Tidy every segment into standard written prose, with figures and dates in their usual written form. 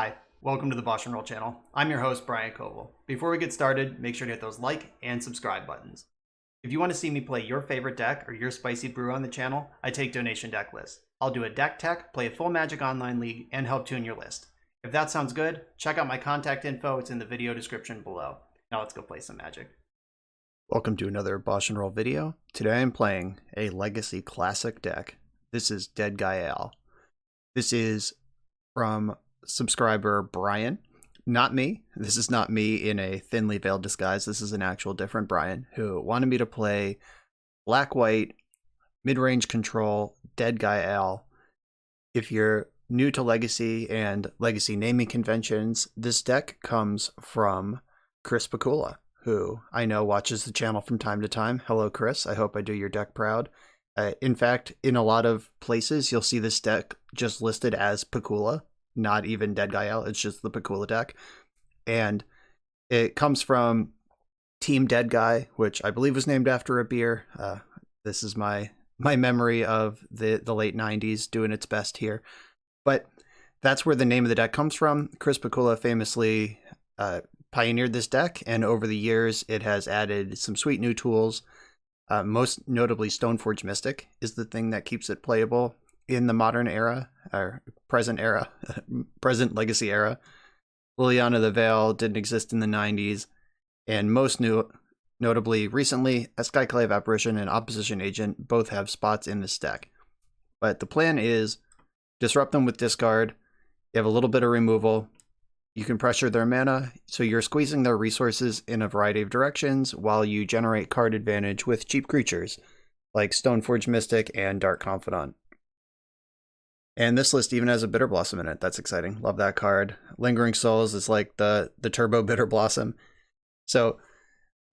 Hi, welcome to the BoshNRoll channel. I'm your host, Brian Koval. Before we get started, make sure to hit those like and subscribe buttons. If you want to see me play your favorite deck or your spicy brew on the channel, I take donation deck lists. I'll do a deck tech, play a full Magic Online League, and help tune your list. If that sounds good, check out my contact info. It's in the video description below. Now let's go play some Magic. Welcome to another BoshNRoll video. Today I'm playing a Legacy Classic deck. This is Deadguy Ale. This is from subscriber Brian, not me. This is not me in a thinly veiled disguise. This is an actual different Brian who wanted me to play black-white, mid-range control, Deadguy Ale. If you're new to Legacy and Legacy naming conventions, this deck comes from Chris Pakula, who I know watches the channel from time to time. Hello, Chris. I hope I do your deck proud. In fact, in a lot of places, you'll see this deck just listed as Pakula, not even Deadguy Ale. It's just the Pakula deck. And it comes from Team Deadguy, which I believe was named after a beer. This is my memory of the late 90s doing its best here. But that's where the name of the deck comes from. Chris Pakula famously pioneered this deck, and over the years it has added some sweet new tools. Most notably, Stoneforge Mystic is the thing that keeps it playable in the modern era, or present Legacy era. Liliana the Veil didn't exist in the 90s, and most notably recently, Skyclave Apparition and Opposition Agent both have spots in this deck. But the plan is disrupt them with discard. You have a little bit of removal. You can pressure their mana, so you're squeezing their resources in a variety of directions while you generate card advantage with cheap creatures like Stoneforge Mystic and Dark Confidant. And this list even has a Bitter Blossom in it. That's exciting. Love that card. Lingering Souls is like the Turbo Bitter Blossom. So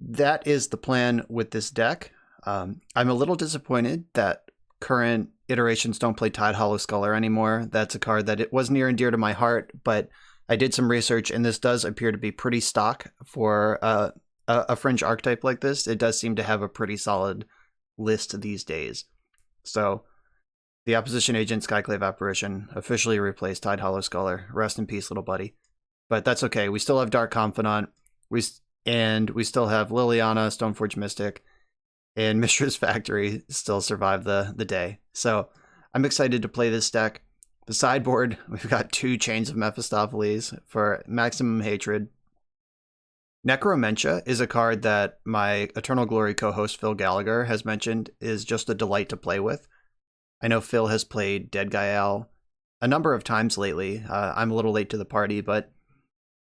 that is the plan with this deck. I'm a little disappointed that current iterations don't play Tidehollow Sculler anymore. That's a card that it was near and dear to my heart, but I did some research, and this does appear to be pretty stock for a fringe archetype like this. It does seem to have a pretty solid list these days. So the Opposition Agent Skyclave Apparition officially replaced Tidehollow Sculler. Rest in peace, little buddy. But that's okay. We still have Dark Confidant. We still have Liliana, Stoneforge Mystic, and Mishra's Factory still survive the day. So I'm excited to play this deck. The sideboard, we've got 2 Chains of Mephistopheles for maximum hatred. Necromentia is a card that my Eternal Glory co-host Phil Gallagher has mentioned is just a delight to play with. I know Phil has played Deadguy Ale a number of times lately. I'm a little late to the party, but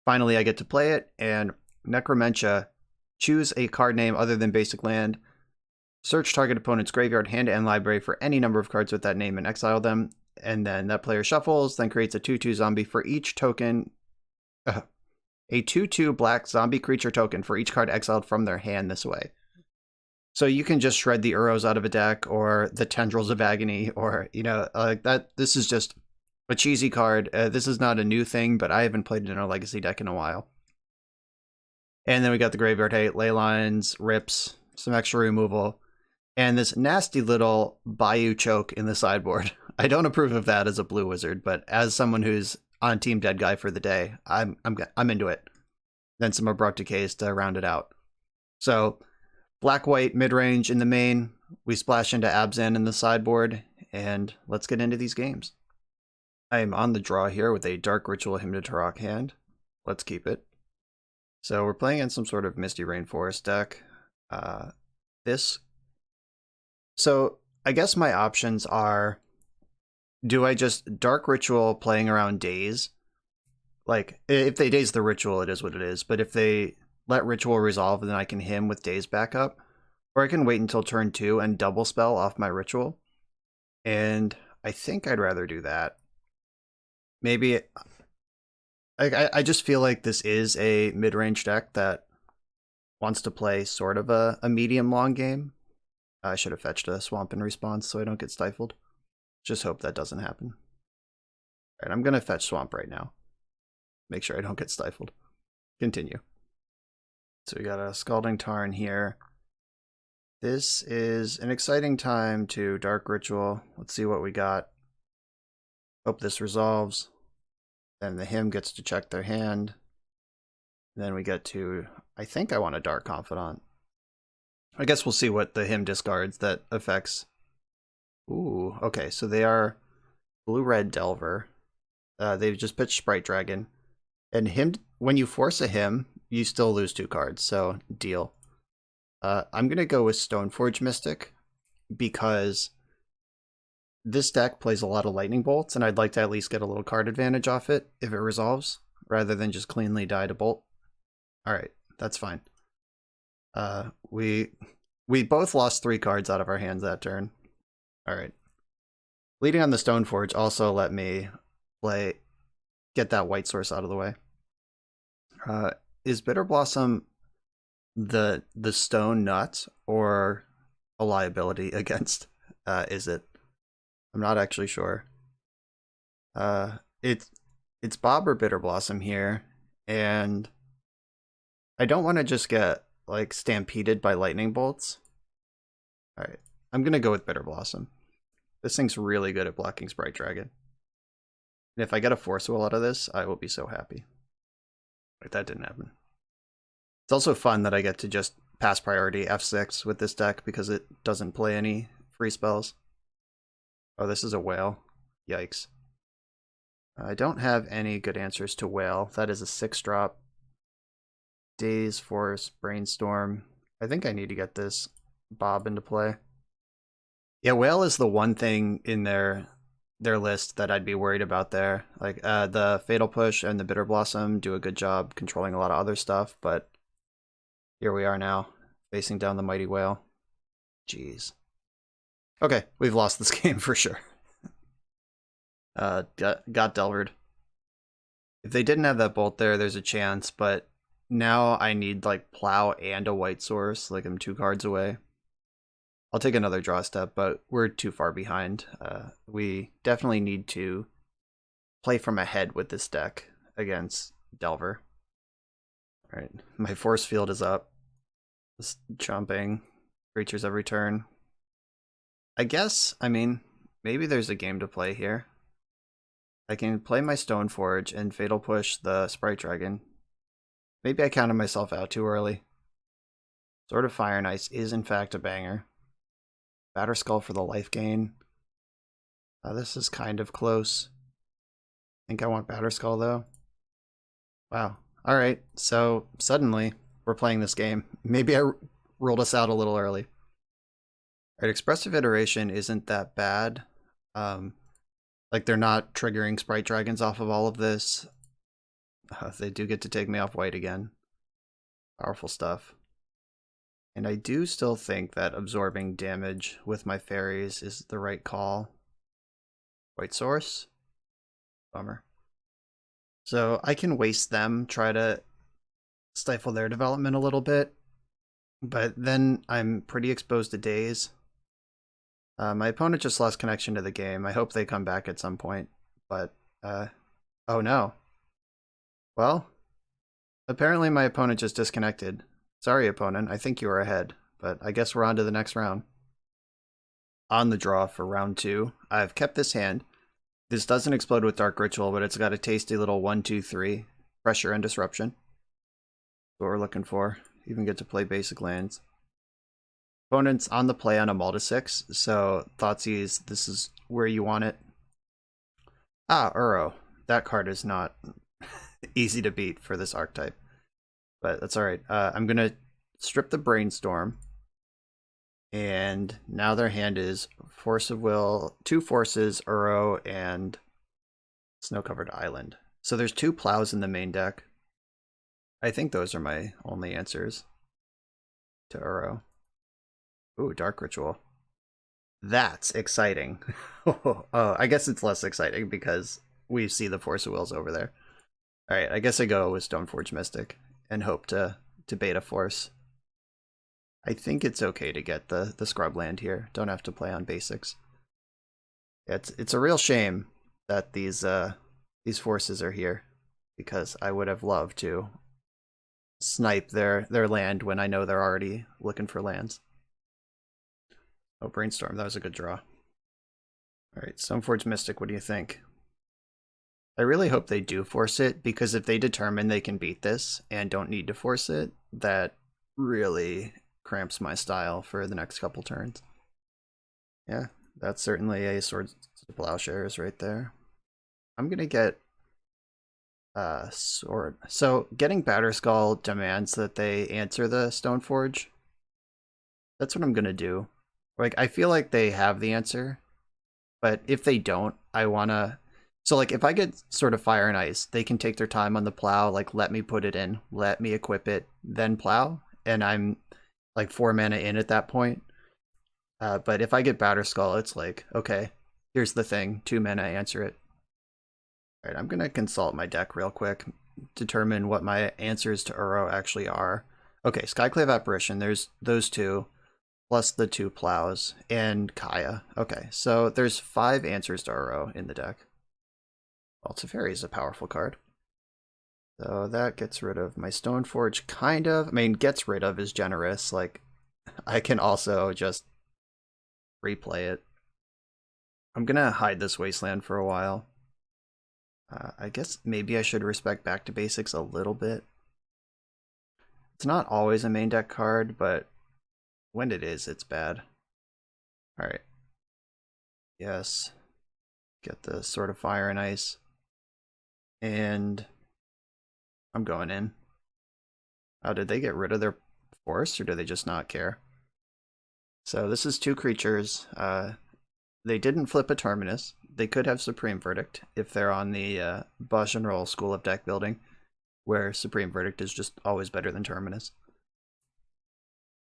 finally I get to play it. And Necromentia, choose a card name other than basic land, search target opponent's graveyard, hand, and library for any number of cards with that name and exile them. And then that player shuffles, then creates a 2/2 zombie for each token. A 2/2 black zombie creature token for each card exiled from their hand this way. So you can just shred the Uros out of a deck, or the Tendrils of Agony, or, like that. This is just a cheesy card. This is not a new thing, but I haven't played it in a Legacy deck in a while. And then we got the Graveyard Hate, Ley Lines, Rips, some extra removal, and this nasty little Bayou Choke in the sideboard. I don't approve of that as a blue wizard, but as someone who's on Team Deadguy for the day, I'm into it. Then some Abrupt Decays to round it out. So black-white mid-range in the main. We splash into Abzan in the sideboard, and let's get into these games. I am on the draw here with a Dark Ritual Hymn to Tarok hand. Let's keep it. So we're playing in some sort of Misty Rainforest deck. So I guess my options are, do I just Dark Ritual playing around Daze? Like, if they Daze the Ritual, it is what it is. But if they let Ritual resolve, then I can hymn with Daze backup. Or I can wait until turn 2 and double spell off my Ritual. And I think I'd rather do that. Maybe I just feel like this is a mid-range deck that wants to play sort of a medium-long game. I should have fetched a Swamp in response so I don't get stifled. Just hope that doesn't happen. Alright, I'm going to fetch Swamp right now. Make sure I don't get stifled. Continue. So we got a Scalding Tarn here. This is an exciting time to Dark Ritual. Let's see what we got. Hope this resolves. Then the him gets to check their hand. Then we get to, I think I want a Dark Confidant. I guess we'll see what the him discards that affects. Ooh, okay, so they are blue-red Delver. They've just pitched Sprite Dragon. And him, when you force a him, you still lose 2 cards, so deal. I'm going to go with Stoneforge Mystic because this deck plays a lot of Lightning Bolts, and I'd like to at least get a little card advantage off it if it resolves, rather than just cleanly die to Bolt. Alright, that's fine. We both lost 3 cards out of our hands that turn. Alright. Leading on the Stoneforge also let me get that white source out of the way. Is Bitter Blossom the stone nut or a liability against is it? I'm not actually sure. It's Bob or Bitter Blossom here, and I don't want to just get like stampeded by lightning bolts. Alright, I'm gonna go with Bitter Blossom. This thing's really good at blocking Sprite Dragon. And if I get a Force Will out of this, I will be so happy. Like, that didn't happen. It's also fun that I get to just pass priority F6 with this deck because it doesn't play any free spells. Oh, this is a whale. Yikes. I don't have any good answers to whale. That is a 6-drop. Daze, Force, Brainstorm. I think I need to get this Bob into play. Yeah, whale is the one thing in their list that I'd be worried about there. Like, the Fatal Push and the Bitter Blossom do a good job controlling a lot of other stuff, but here we are now, facing down the Mighty Whale. Jeez. Okay, we've lost this game for sure. Got Delvered. If they didn't have that Bolt there, there's a chance, but now I need, like, Plow and a White Source, like I'm 2 cards away. I'll take another draw step, but we're too far behind. We definitely need to play from ahead with this deck against Delver. Alright, my force field is up. Just jumping. Creatures every turn. I guess, I mean, maybe there's a game to play here. I can play my Stoneforge and Fatal Push the Sprite Dragon. Maybe I counted myself out too early. Sword of Fire and Ice is in fact a banger. Batterskull for the life gain. This is kind of close. I think I want Batterskull though. Wow. Alright, so suddenly we're playing this game. Maybe I rolled us out a little early. Alright, Expressive Iteration isn't that bad. Like, they're not triggering Sprite Dragons off of all of this. They do get to take me off white again. Powerful stuff. And I do still think that absorbing damage with my fairies is the right call. White source? Bummer. So I can waste them, try to stifle their development a little bit. But then I'm pretty exposed to Daze. My opponent just lost connection to the game. I hope they come back at some point. But, oh no. Well, apparently my opponent just disconnected. Sorry, opponent. I think you were ahead, but I guess we're on to the next round. On the draw for round 2, I've kept this hand. This doesn't explode with Dark Ritual, but it's got a tasty little 1-2-3 pressure and disruption. That's what we're looking for. Even get to play basic lands. Opponent's on the play on a Multi-6, so Thoughtseize, this is where you want it. Ah, Uro. That card is not easy to beat for this archetype. But that's alright. I'm going to strip the Brainstorm. And now their hand is Force of Will, 2 Forces, Uro, and Snow-Covered Island. So there's 2 Plows in the main deck. I think those are my only answers to Uro. Ooh, Dark Ritual. That's exciting. Oh, I guess it's less exciting because we see the Force of Wills over there. Alright, I guess I go with Stoneforge Mystic and hope to beta Force. I think it's okay to get the scrub land here. Don't have to play on basics. It's a real shame that these forces are here, because I would have loved to snipe their land when I know they're already looking for lands. Oh, Brainstorm, that was a good draw. Alright, Stoneforge Mystic, what do you think? I really hope they do force it, because if they determine they can beat this and don't need to force it, that really cramps my style for the next couple turns. Yeah, that's certainly a Swords to Plowshares right there. I'm gonna get Sword. So getting Batterskull demands that they answer the Stoneforge. That's what I'm gonna do. Like, I feel like they have the answer, but if they don't, I wanna... So, like, if I get Sword of Fire and Ice, they can take their time on the plow, like, let me put it in, let me equip it, then plow, and I'm, like, 4 mana in at that point. But if I get Batterskull, it's like, okay, here's the thing, 2 mana, answer it. Alright, I'm gonna consult my deck real quick, determine what my answers to Uro actually are. Okay, Skyclave Apparition, there's those two, plus the 2 plows, and Kaya. Okay, so there's 5 answers to Uro in the deck. Well, Teferi is a powerful card. So that gets rid of my Stoneforge, kind of. I mean, gets rid of is generous. Like, I can also just replay it. I'm gonna hide this Wasteland for a while. I guess maybe I should respect Back to Basics a little bit. It's not always a main deck card, but when it is, it's bad. Alright. Yes. Get the Sword of Fire and Ice. And I'm going in. Oh, did they get rid of their force, or do they just not care? So this is 2 creatures. They didn't flip a Terminus. They could have Supreme Verdict if they're on the BoshNRoll school of deck building, where Supreme Verdict is just always better than Terminus.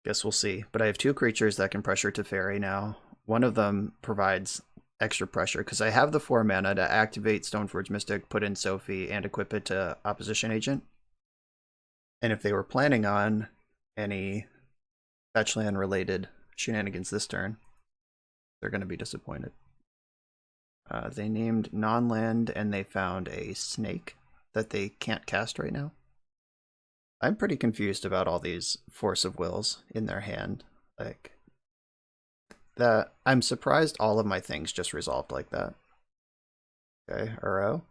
Guess we'll see. But I have 2 creatures that can pressure Teferi now. One of them provides extra pressure, because I have the 4 mana to activate Stoneforge Mystic, put in Sophie, and equip it to Opposition Agent. And if they were planning on any fetchland related shenanigans this turn, they're going to be disappointed. They named non-land, and they found a snake that they can't cast right now. I'm pretty confused about all these Force of Wills in their hand. Like, that, I'm surprised all of my things just resolved like that. Okay, Uro.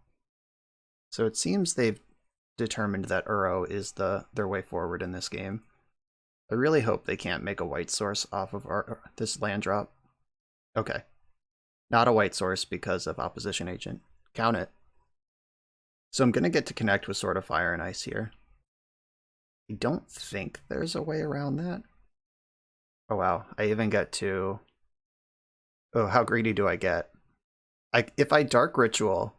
So it seems they've determined that Uro is their way forward in this game. I really hope they can't make a white source off of this land drop. Okay. Not a white source because of Opposition Agent. Count it. So I'm going to get to connect with Sword of Fire and Ice here. I don't think there's a way around that. Oh wow, I even get to... Oh, how greedy do I get? If I Dark Ritual...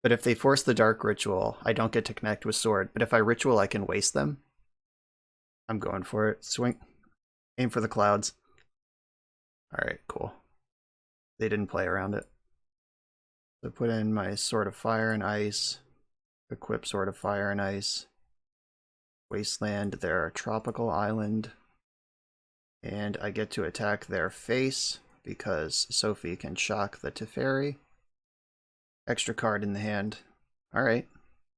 But if they force the Dark Ritual, I don't get to connect with Sword. But if I Ritual, I can waste them. I'm going for it. Swing. Aim for the clouds. Alright, cool. They didn't play around it. So put in my Sword of Fire and Ice. Equip Sword of Fire and Ice. Wasteland their tropical island. And I get to attack their face because Sophie can shock the Teferi. Extra card in the hand. Alright.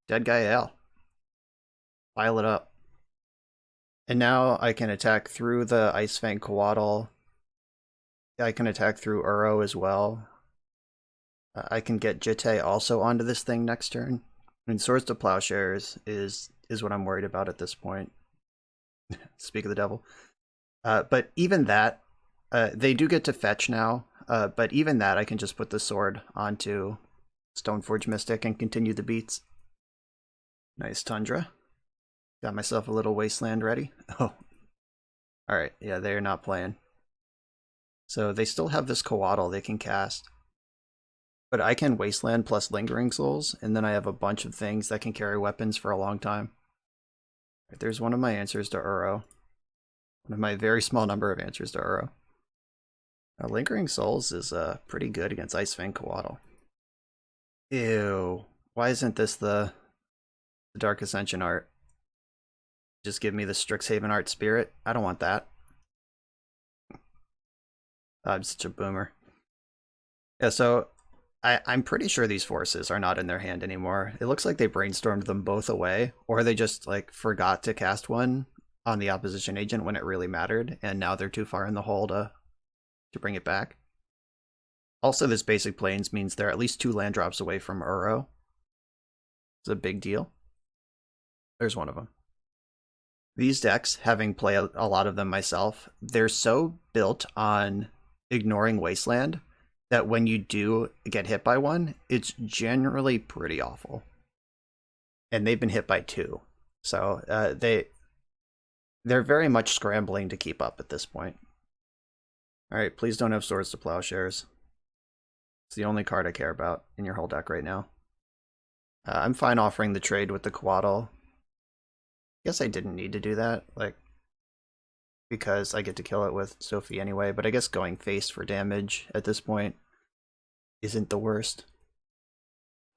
Deadguy Ale. Pile it up. And now I can attack through the Icefang Coatl. I can attack through Uro as well. I can get Jitte also onto this thing next turn. And Swords to Plowshares is what I'm worried about at this point. Speak of the devil. But even that, they do get to fetch now. But even that, I can just put the sword onto Stoneforge Mystic and continue the beats. Nice Tundra. Got myself a little Wasteland ready. Oh. Alright, yeah, they're not playing. So they still have this Coatl they can cast. But I can Wasteland plus Lingering Souls, and then I have a bunch of things that can carry weapons for a long time. Right, there's one of my answers to Uro. One of my very small number of answers to Uro. Now, Lingering Souls is pretty good against Icefang Coatl. Ew. Why isn't this the Dark Ascension art? Just give me the Strixhaven art spirit. I don't want that. I'm such a boomer. Yeah, so I'm pretty sure these forces are not in their hand anymore. It looks like they brainstormed them both away, or they just like forgot to cast one on the opposition agent when it really mattered, and now they're too far in the hole to bring it back. Also, this basic plains means they're at least 2 land drops away from Uro. It's a big deal. There's one of them. These decks, having played a lot of them myself, they're so built on ignoring Wasteland that when you do get hit by one, it's generally pretty awful. And they've been hit by 2. So they're very much scrambling to keep up at this point. Alright, please don't have Swords to Plowshares. It's the only card I care about in your whole deck right now. I'm fine offering the trade with the Quaddle. Guess I didn't need to do that, like, because I get to kill it with Sophie anyway, but I guess going face for damage at this point isn't the worst.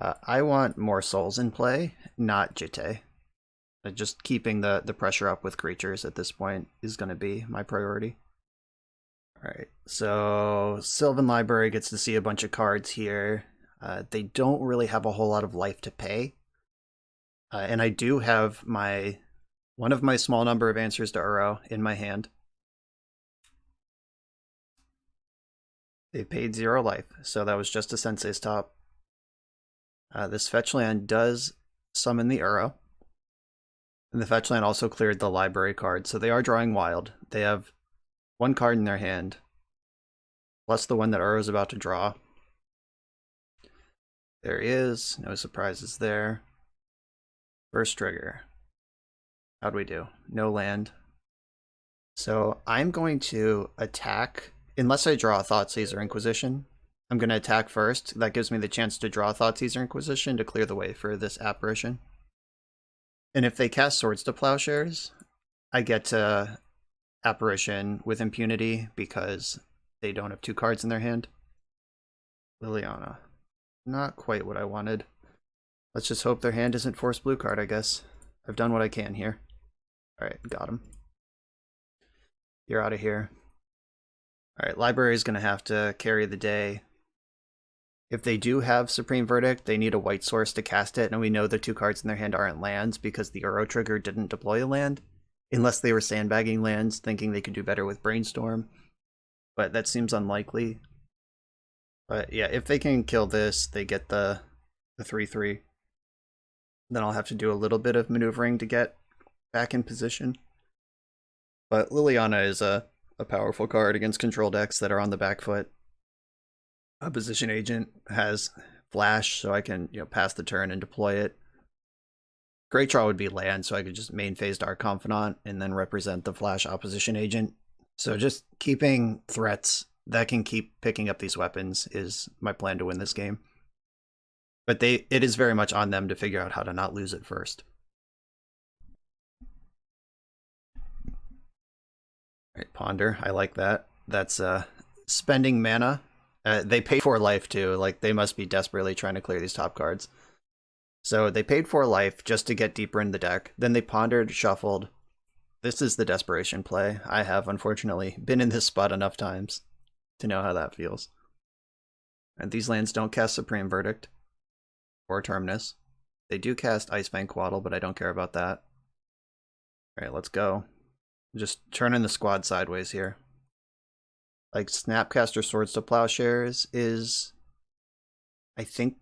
I want more souls in play, not Jitte. Just keeping the pressure up with creatures at this point is going to be my priority. Alright, so Sylvan Library gets to see a bunch of cards here. They don't really have a whole lot of life to pay. And I do have one of my small number of answers to Uro in my hand. They paid 0 life, so that was just a Sensei's top. This fetch land does summon the Uro. And the fetch land also cleared the library card, so they are drawing wild. They have 1 card in their hand, plus the one that Uro is about to draw. There is no surprises there. First trigger. How'd we do? No land. So I'm going to attack, unless I draw a Thoughtseize or Inquisition. I'm going to attack first. That gives me the chance to draw a Thoughtseize or Inquisition to clear the way for this apparition. And if they cast Swords to Plowshares, I get to Apparition with impunity because they don't have 2 cards in their hand. Liliana. Not quite what I wanted. Let's just hope their hand isn't Force Blue card, I guess. I've done what I can here. Alright, got him. You're out of here. Alright, Library is going to have to carry the day. If they do have Supreme Verdict, they need a white source to cast it, and we know the 2 cards in their hand aren't lands because the Uro trigger didn't deploy a land, unless they were sandbagging lands, thinking they could do better with Brainstorm. But that seems unlikely. But yeah, if they can kill this, they get the 3/3. Then I'll have to do a little bit of maneuvering to get back in position. But Liliana is a powerful card against control decks that are on the back foot. Opposition Agent has Flash, so I can pass the turn and deploy it. Great Draw would be land, so I could just main phase Dark Confidant and then represent the Flash Opposition Agent. So just keeping threats that can keep picking up these weapons is my plan to win this game. But it is very much on them to figure out how to not lose it first. Alright, Ponder. I like that. That's spending mana. They pay 4 life too. Like, they must be desperately trying to clear these top cards. So they paid 4 life just to get deeper in the deck. Then they pondered, shuffled. This is the desperation play. I have, unfortunately, been in this spot enough times to know how that feels. And these lands don't cast Supreme Verdict or Terminus. They do cast Icefang Quaddle, but I don't care about that. Alright, let's go. Just turning the squad sideways here. Like, Snapcaster Swords to Plowshares is, I think,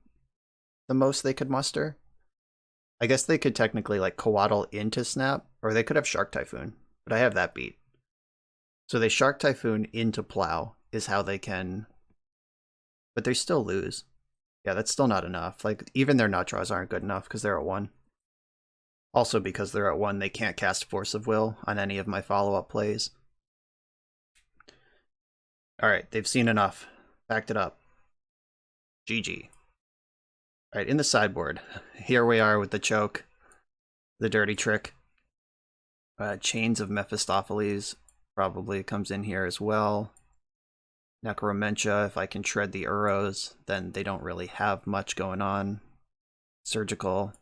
the most they could muster. I guess they could technically, like, Quaddle into Snap, or they could have Shark Typhoon, but I have that beat. So they Shark Typhoon into Plow is how they can, but they still lose. Yeah, that's still not enough. Like, even their nut draws aren't good enough because they're at 1. Also, because they're at 1, they can't cast Force of Will on any of my follow-up plays. Alright, they've seen enough. Backed it up. GG. Alright, in the sideboard, here we are with the choke, the dirty trick. Chains of Mephistopheles probably comes in here as well. Necromentia, if I can shred the Uros, then they don't really have much going on. Surgical.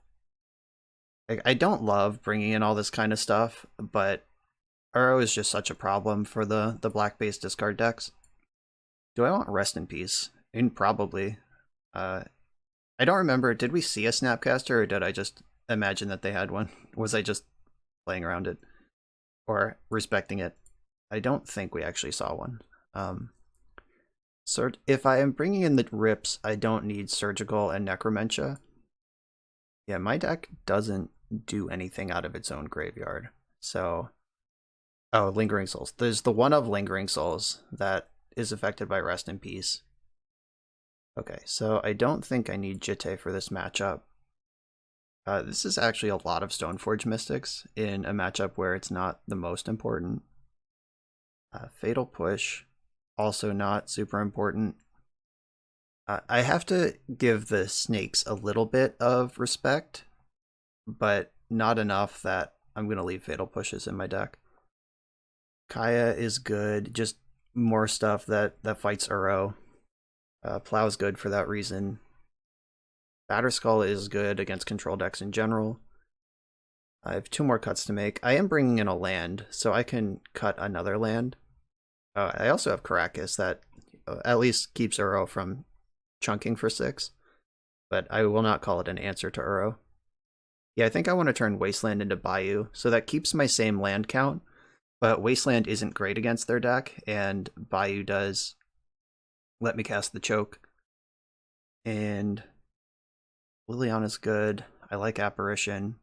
I don't love bringing in all this kind of stuff, but Uro is just such a problem for the black-based discard decks. Do I want Rest in Peace? Probably. I don't remember, did we see a Snapcaster, or did I just imagine that they had one? Was I just playing around it? Or respecting it? I don't think we actually saw one. If I am bringing in the rips, I don't need surgical and necromentia. Yeah, my deck doesn't do anything out of its own graveyard. So, oh, Lingering Souls. There's the one of Lingering Souls that is affected by Rest in Peace. Okay, so I don't think I need Jitte for this matchup. This is actually a lot of Stoneforge Mystics in a matchup where it's not the most important. Fatal Push, also not super important. I have to give the snakes a little bit of respect, but not enough that I'm going to leave Fatal Pushes in my deck. Kaya is good, just more stuff that fights Uro. Plow's good for that reason. Batterskull is good against control decks in general. I have 2 more cuts to make. I am bringing in a land, so I can cut another land. I also have Caracas that at least keeps Uro from chunking for 6, but I will not call it an answer to Uro. Yeah, I think I want to turn Wasteland into Bayou, so that keeps my same land count, but Wasteland isn't great against their deck, and Bayou does let me cast the choke. And Liliana's good. I like Apparition.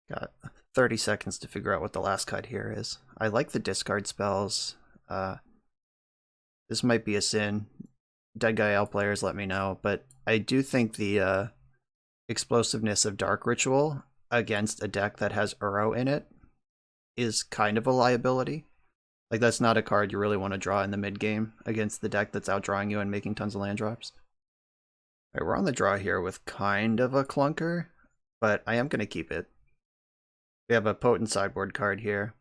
Got 30 seconds to figure out what the last cut here is. I like the discard spells. This might be a sin. Deadguy Ale players, let me know, but I do think the explosiveness of Dark Ritual against a deck that has Uro in it is kind of a liability. Like, that's not a card you really want to draw in the mid game against the deck that's outdrawing you and making tons of land drops. Alright, we're on the draw here with kind of a clunker, but I am going to keep it. We have a potent sideboard card here.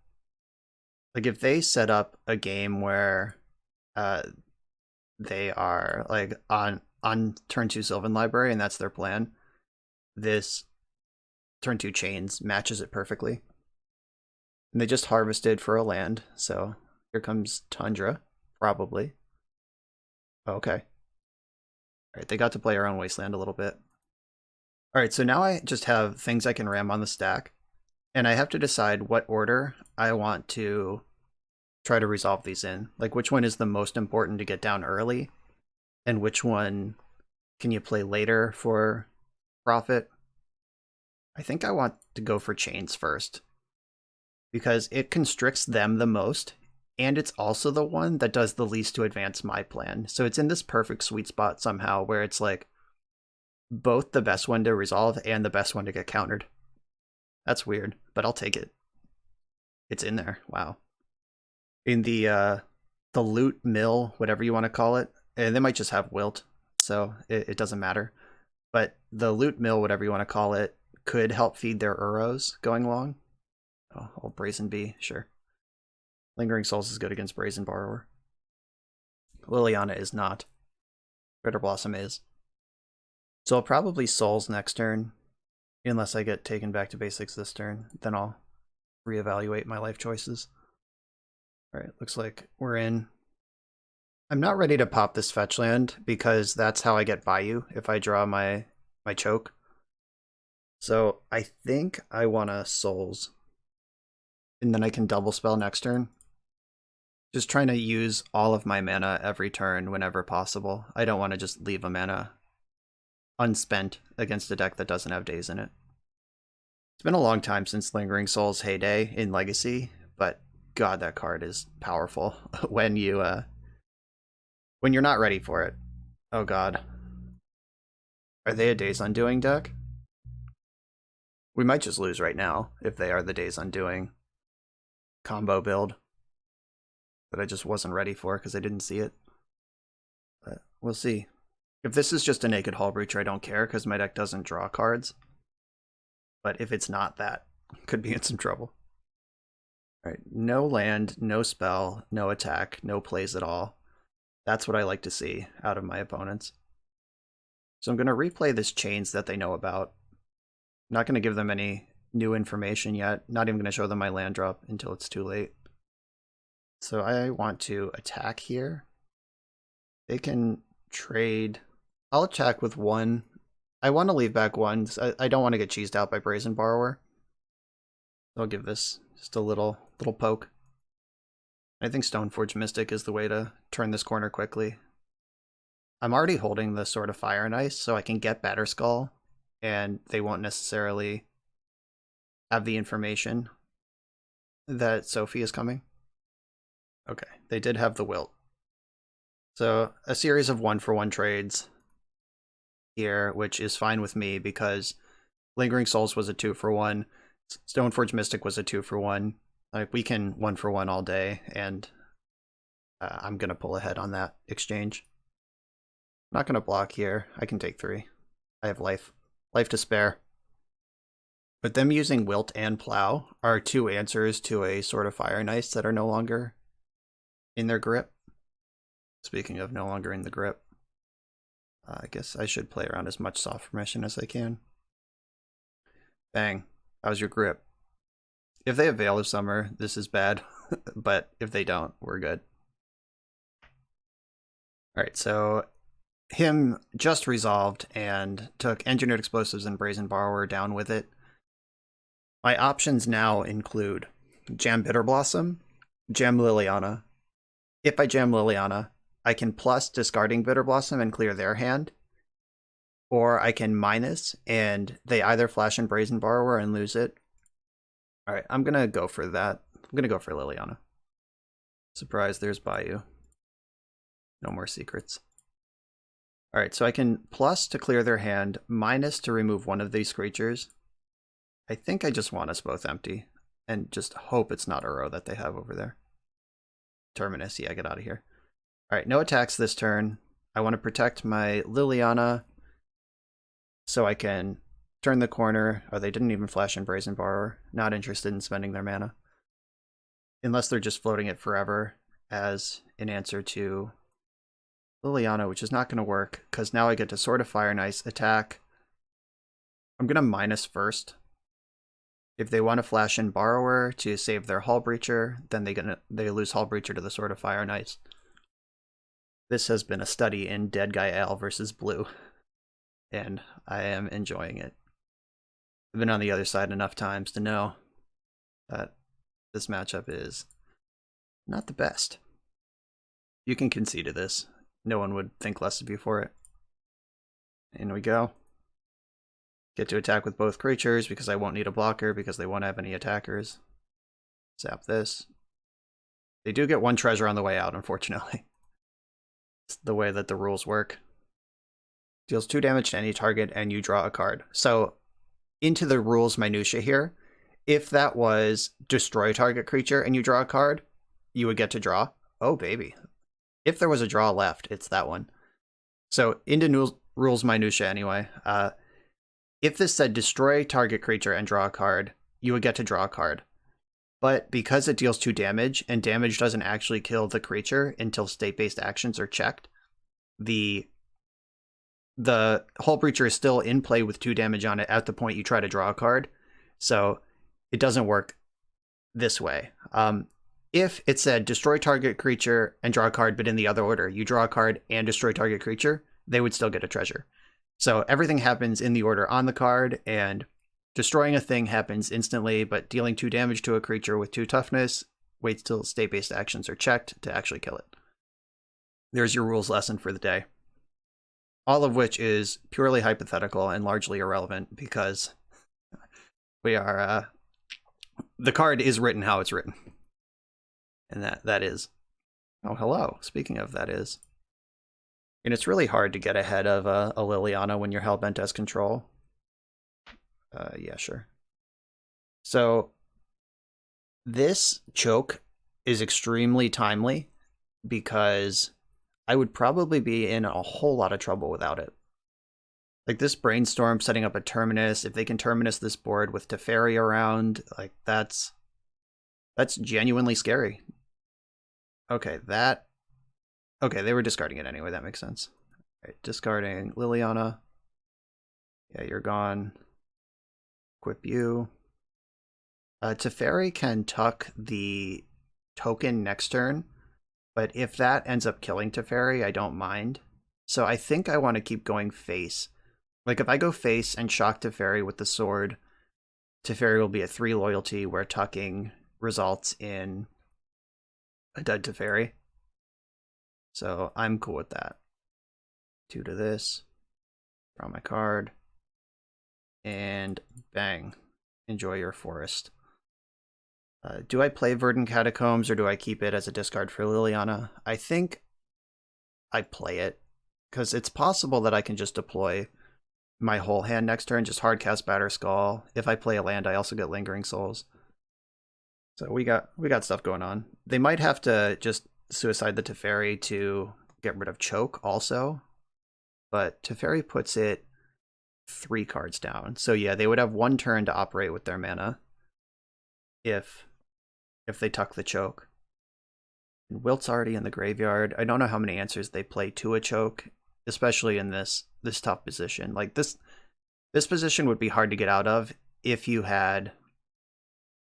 Like, if they set up a game where they are like on turn 2 Sylvan Library and that's their plan, this turn 2 Chains matches it perfectly. And they just harvested for a land, so here comes Tundra, probably. Okay. Alright, they got to play around Wasteland a little bit. Alright, so now I just have things I can ram on the stack, and I have to decide what order I want to try to resolve these in. Like, which one is the most important to get down early, and which one can you play later for profit? I think I want to go for Chains first, because it constricts them the most, and it's also the one that does the least to advance my plan. So it's in this perfect sweet spot somehow where it's like both the best one to resolve and the best one to get countered. That's weird, but I'll take it. It's in there. Wow. In the loot mill, whatever you want to call it, and they might just have wilt, so it doesn't matter. But the loot mill, whatever you want to call it, could help feed their Uros going long. Oh, old Brazen Bee, sure. Lingering Souls is good against Brazen Borrower. Liliana is not. Critter Blossom is. So I'll probably Souls next turn, unless I get taken back to basics this turn. Then I'll reevaluate my life choices. Alright, looks like we're in. I'm not ready to pop this fetch land, because that's how I get Bayou if I draw my choke. So I think I want to Souls. And then I can double spell next turn. Just trying to use all of my mana every turn whenever possible. I don't want to just leave a mana unspent against a deck that doesn't have days in it. It's been a long time since Lingering Souls' heyday in Legacy, but god, that card is powerful when you're not ready for it. Oh god. Are they a Days Undoing deck? We might just lose right now if they are the Days Undoing combo build that I just wasn't ready for because I didn't see it. But we'll see. If this is just a Naked Hull Breacher, I don't care because my deck doesn't draw cards. But if it's not that, could be in some trouble. Alright, no land, no spell, no attack, no plays at all. That's what I like to see out of my opponents. So I'm going to replay this Chains that they know about. I'm not going to give them any new information yet. Not even going to show them my land drop until it's too late. So I want to attack here. They can trade. I'll attack with 1. I want to leave back 1. I don't want to get cheesed out by Brazen Borrower. I'll give this just a little poke. I think Stoneforge Mystic is the way to turn this corner quickly. I'm already holding the Sword of Fire and Ice, so I can get Batterskull, and they won't necessarily have the information that Sophie is coming. Okay, they did have the Wilt. So a series of 1-for-1 trades here, which is fine with me because Lingering Souls was a 2-for-1, Stoneforge Mystic was a 2-for-1. Like, we can 1-for-1 all day, and I'm gonna pull ahead on that exchange. I'm not gonna block here. I can take 3. I have life to spare. But them using Wilt and Plow are 2 answers to a Sword of Fire and Ice that are no longer in their grip. Speaking of no longer in the grip, I guess I should play around as much soft permission as I can. Bang. How's your grip? If they have Veil of Summer, this is bad. But if they don't, we're good. Alright, so him just resolved and took Engineered Explosives and Brazen Borrower down with it. My options now include Jam Bitter Blossom, Jam Liliana. If I jam Liliana, I can plus discarding Bitter Blossom and clear their hand, or I can minus and they either flash in Brazen Borrower and lose it. Alright, I'm gonna go for that. I'm gonna go for Liliana. Surprise, there's Bayou. No more secrets. Alright, so I can plus to clear their hand, minus to remove one of these creatures. I think I just want us both empty, and just hope it's not Uro that they have over there. Terminus, yeah, get out of here. Alright, no attacks this turn. I want to protect my Liliana so I can turn the corner. Oh, they didn't even flash in Brazen Borrower. Not interested in spending their mana. Unless they're just floating it forever as an answer to Liliana, which is not going to work, because now I get to Sword of Fire and Ice attack. I'm going to minus first. If they want to flash in Borrower to save their Hull Breacher, then they lose Hull Breacher to the Sword of Fire and Ice. This has been a study in Deadguy Ale versus Blue, and I am enjoying it. I've been on the other side enough times to know that this matchup is not the best. You can concede to this. No one would think less of you for it. In we go. Get to attack with both creatures because I won't need a blocker because they won't have any attackers. Zap this. They do get 1 treasure on the way out, unfortunately. It's the way that the rules work. Deals 2 damage to any target and you draw a card. So, into the rules minutia here, if that was destroy target creature and you draw a card, you would get to draw. Oh, baby. If there was a draw left, it's that one. So, into rules minutia anyway. If this said destroy target creature and draw a card, you would get to draw a card. But because it deals 2 damage, and damage doesn't actually kill the creature until state-based actions are checked, the Hull Breacher is still in play with 2 damage on it at the point you try to draw a card. So it doesn't work this way. If it said destroy target creature and draw a card, but in the other order, you draw a card and destroy target creature, they would still get a treasure. So everything happens in the order on the card, and destroying a thing happens instantly, but dealing 2 damage to a creature with 2 toughness waits till state-based actions are checked to actually kill it. There's your rules lesson for the day. All of which is purely hypothetical and largely irrelevant because we are, the card is written how it's written. And that is. Oh, hello. Speaking of that is. And it's really hard to get ahead of a Liliana when you're hellbent as control. Yeah, sure. So this choke is extremely timely because I would probably be in a whole lot of trouble without it. Like this brainstorm setting up a Terminus, if they can Terminus this board with Teferi around, like that's genuinely scary. Okay, they were discarding it anyway, that makes sense. All right, discarding Liliana. Yeah, you're gone. Equip you. Teferi can tuck the token next turn, but if that ends up killing Teferi, I don't mind. So I think I want to keep going face. Like if I go face and shock Teferi with the sword, Teferi will be at 3 loyalty, where tucking results in a dead Teferi. So I'm cool with that. 2 to this. Draw my card. And bang. Enjoy your forest. Do I play Verdant Catacombs or do I keep it as a discard for Liliana? I think I play it, because it's possible that I can just deploy my whole hand next turn, just hardcast Batterskull. If I play a land, I also get Lingering Souls. So we got stuff going on. They might have to just suicide the Teferi to get rid of Choke also, but Teferi puts it 3 cards down. So yeah, they would have 1 turn to operate with their mana if they tuck the Choke. And Wilt's already in the graveyard. I don't know how many answers they play to a Choke, especially in this tough position. Like this position would be hard to get out of if you had...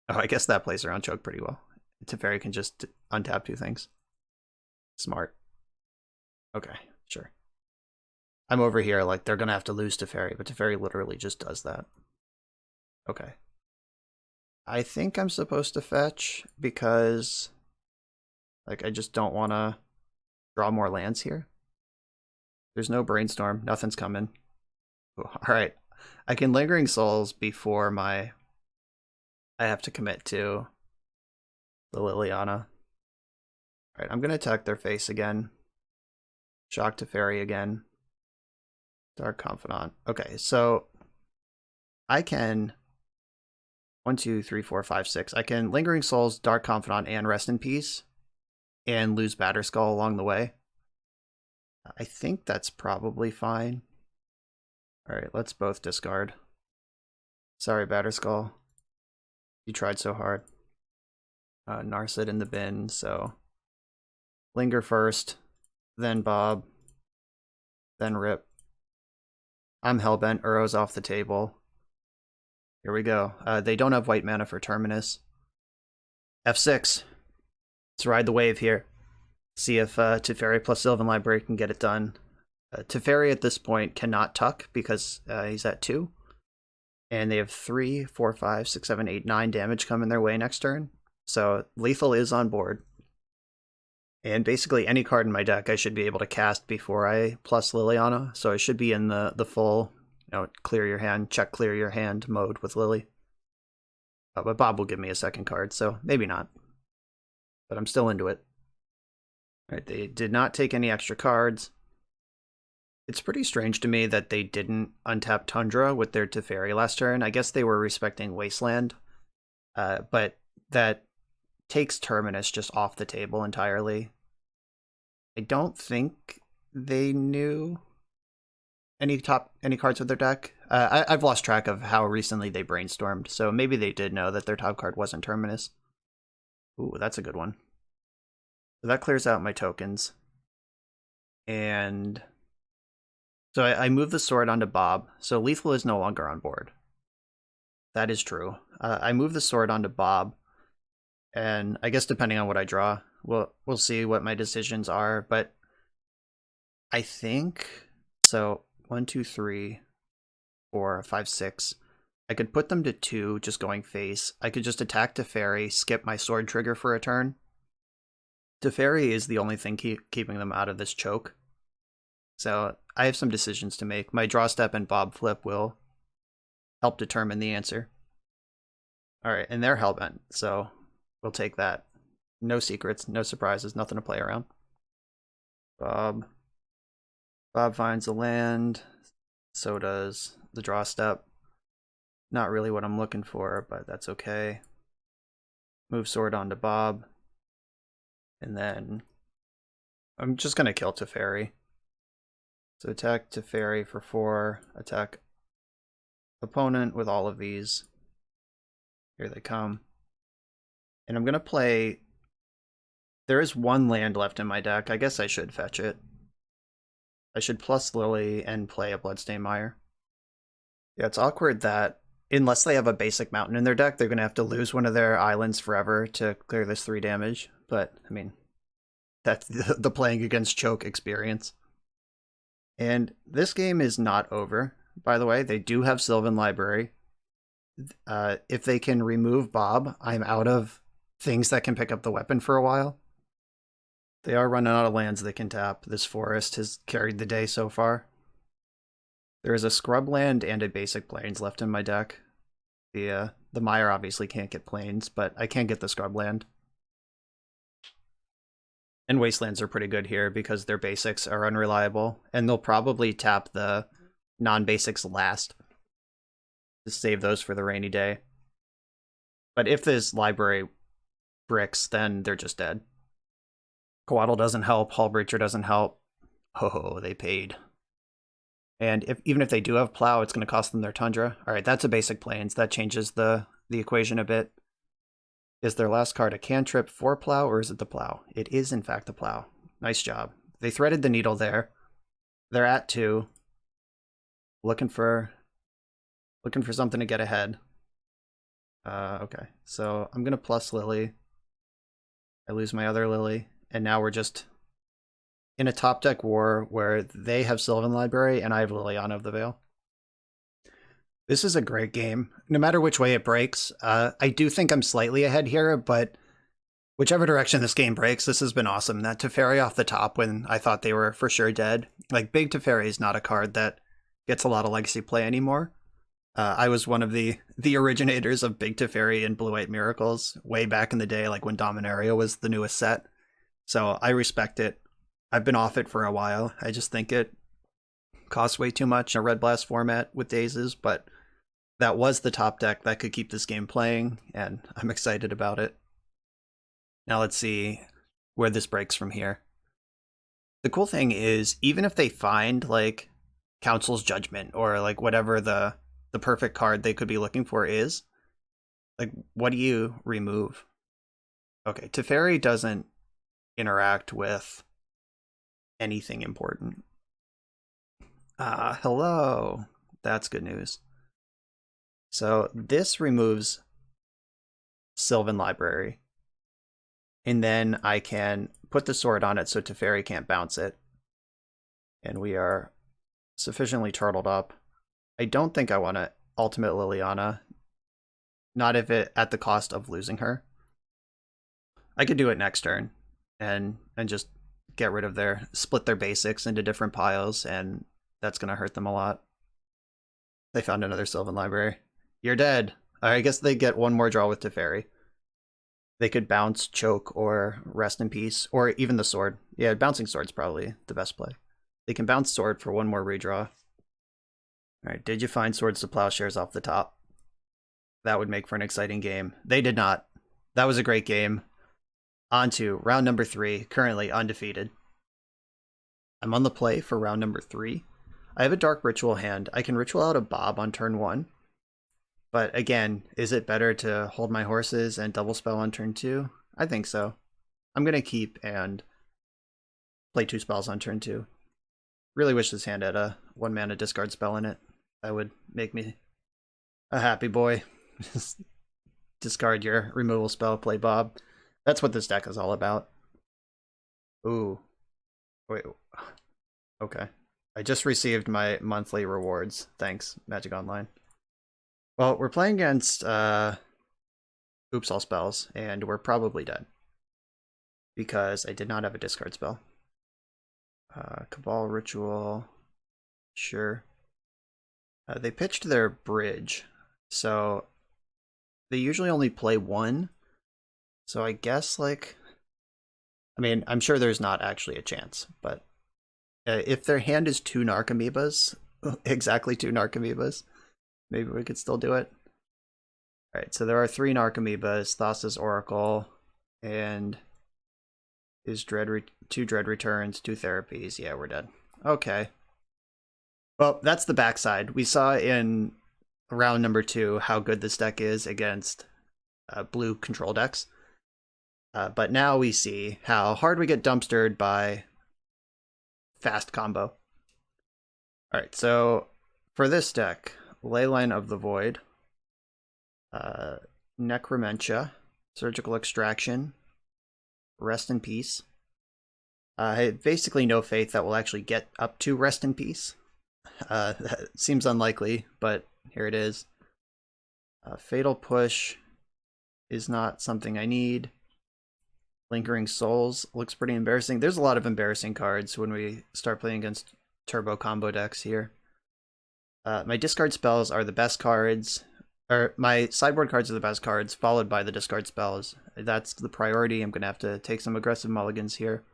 Oh, I guess that plays around Choke pretty well. Teferi can just untap 2 things. Smart. Okay, sure. I'm over here like they're gonna have to lose Teferi, but Teferi literally just does that. Okay. I think I'm supposed to fetch because like I just don't want to draw more lands here. There's no Brainstorm. Nothing's coming. All right. I can Lingering Souls before I have to commit to the Liliana. All right, I'm going to attack their face again. Shock Teferi again. Dark Confidant. Okay, so I can 1, 2, 3, 4, 5, 6. I can Lingering Souls, Dark Confidant, and Rest in Peace, and lose Batterskull along the way. I think that's probably fine. All right, let's both discard. Sorry, Batterskull. You tried so hard. Narset in the bin, so Linger first, then Bob, then Rip. I'm hellbent. Uro's off the table. Here we go. They don't have white mana for Terminus. F6. Let's ride the wave here. See if Teferi plus Sylvan Library can get it done. Teferi at this point cannot tuck because he's at 2. And they have 3, 4, 5, 6, 7, 8, 9 damage coming their way next turn. So lethal is on board. And basically any card in my deck I should be able to cast before I plus Liliana. So I should be in the full, clear your hand, check clear your hand mode with Lily. But Bob will give me a second card, so maybe not. But I'm still into it. All right, they did not take any extra cards. It's pretty strange to me that they didn't untap Tundra with their Teferi last turn. I guess they were respecting Wasteland. But that takes Terminus just off the table entirely. I don't think they knew any cards with their deck. I've lost track of how recently they brainstormed, so maybe they did know that their top card wasn't Terminus. Ooh, that's a good one. So that clears out my tokens. And so I move the sword onto Bob, so lethal is no longer on board. That is true. I move the sword onto Bob, and I guess depending on what I draw, we'll see what my decisions are, but I think, so 1, 2, 3, 4, 5, 6. I could put them to 2, just going face. I could just attack Teferi, skip my sword trigger for a turn. Teferi is the only thing keeping them out of this choke. So I have some decisions to make. My draw step and Bob flip will help determine the answer. Alright, and they're hellbent, so we'll take that. No secrets, no surprises, nothing to play around. Bob finds a land. So does the draw step. Not really what I'm looking for, but that's okay. Move sword onto Bob. And then I'm just going to kill Teferi. So attack Teferi for 4. Attack opponent with all of these. Here they come. And I'm going to play... There is 1 land left in my deck. I guess I should fetch it. I should plus Lily and play a Bloodstained Mire. Yeah, it's awkward that unless they have a basic mountain in their deck, they're going to have to lose one of their islands forever to clear this 3 damage. But, I mean, that's the playing against choke experience. And this game is not over, by the way. They do have Sylvan Library. If they can remove Bob, I'm out of things that can pick up the weapon for a while. They are running out of lands they can tap. This forest has carried the day so far. There is a scrub land and a basic plains left in my deck. The Mire obviously can't get plains, but I can get the scrub land. And wastelands are pretty good here because their basics are unreliable, and they'll probably tap the non-basics last to save those for the rainy day. But if this library bricks, then they're just dead. Coatl doesn't help, Hullbreacher doesn't help. Oh, they paid. And even if they do have Plow, it's going to cost them their Tundra. Alright, that's a basic plains. That changes the equation a bit. Is their last card a cantrip for Plow, or is it the Plow? It is, in fact, the Plow. Nice job. They threaded the needle there. They're at 2. Looking for something to get ahead. Okay, so I'm going to plus Lily. I lose my other Lily. And now we're just in a top deck war where they have Sylvan Library and I have Liliana of the Veil. This is a great game. No matter which way it breaks, I do think I'm slightly ahead here, but whichever direction this game breaks, this has been awesome. That Teferi off the top when I thought they were for sure dead. Like, Big Teferi is not a card that gets a lot of legacy play anymore. I was one of the originators of Big Teferi and Blue-White Miracles way back in the day, like when Dominaria was the newest set. So I respect it. I've been off it for a while. I just think it costs way too much in a Red Blast format with Dazes, but that was the top deck that could keep this game playing, and I'm excited about it. Now let's see where this breaks from here. The cool thing is, even if they find, like, Council's Judgment, or, like, whatever the perfect card they could be looking for is, like, what do you remove? Okay, Teferi doesn't interact with anything important. Hello. That's good news. So this removes Sylvan Library. And then I can put the sword on it so Teferi can't bounce it. And we are sufficiently turtled up. I don't think I want to ultimate Liliana. Not if it at the cost of losing her. I could do it next turn and just get rid of split their basics into different piles, and that's going to hurt them a lot. They found another Sylvan Library. You're dead. I guess they get one more draw with Teferi. They could bounce, choke, or rest in peace, or even the sword. Yeah, bouncing sword's probably the best play. They can bounce sword for one more redraw. Alright, did you find Swords to Plowshares off the top? That would make for an exciting game. They did not. That was a great game. On to round number 3, currently undefeated. I'm on the play for round number 3. I have a Dark Ritual hand. I can ritual out a Bob on turn 1. But again, is it better to hold my horses and double spell on turn 2? I think so. I'm going to keep and play 2 spells on turn 2. Really wish this hand had a 1 mana discard spell in it. That would make me a happy boy. Just discard your removal spell, play Bob. That's what this deck is all about. Ooh. Wait. Okay. I just received my monthly rewards. Thanks, Magic Online. Well, we're playing against Oops All Spells, and we're probably dead. Because I did not have a discard spell. Cabal Ritual. Sure. They pitched their bridge, so they usually only play 1. So I guess, like, I mean, I'm sure there's not actually a chance, but if their hand is 2 Narcomoebas, exactly 2 Narcomoebas, maybe we could still do it. Alright, so there are 3 Narcomoebas, Thassa's Oracle, and is 2 Dread Returns, 2 Therapies. Yeah, we're dead. Okay. Well, that's the backside. We saw in round number 2 how good this deck is against blue control decks. But now we see how hard we get dumpstered by fast combo. Alright, so for this deck, Leyline of the Void, Necromentia, Surgical Extraction, Rest in Peace. I have basically no faith that we'll actually get up to Rest in Peace. That seems unlikely, but here it is. Fatal Push is not something I need. Lingering Souls looks pretty embarrassing. There's a lot of embarrassing cards when we start playing against turbo combo decks here. My discard spells are the best cards, or my sideboard cards are the best cards, followed by the discard spells. That's the priority. I'm going to have to take some aggressive mulligans here.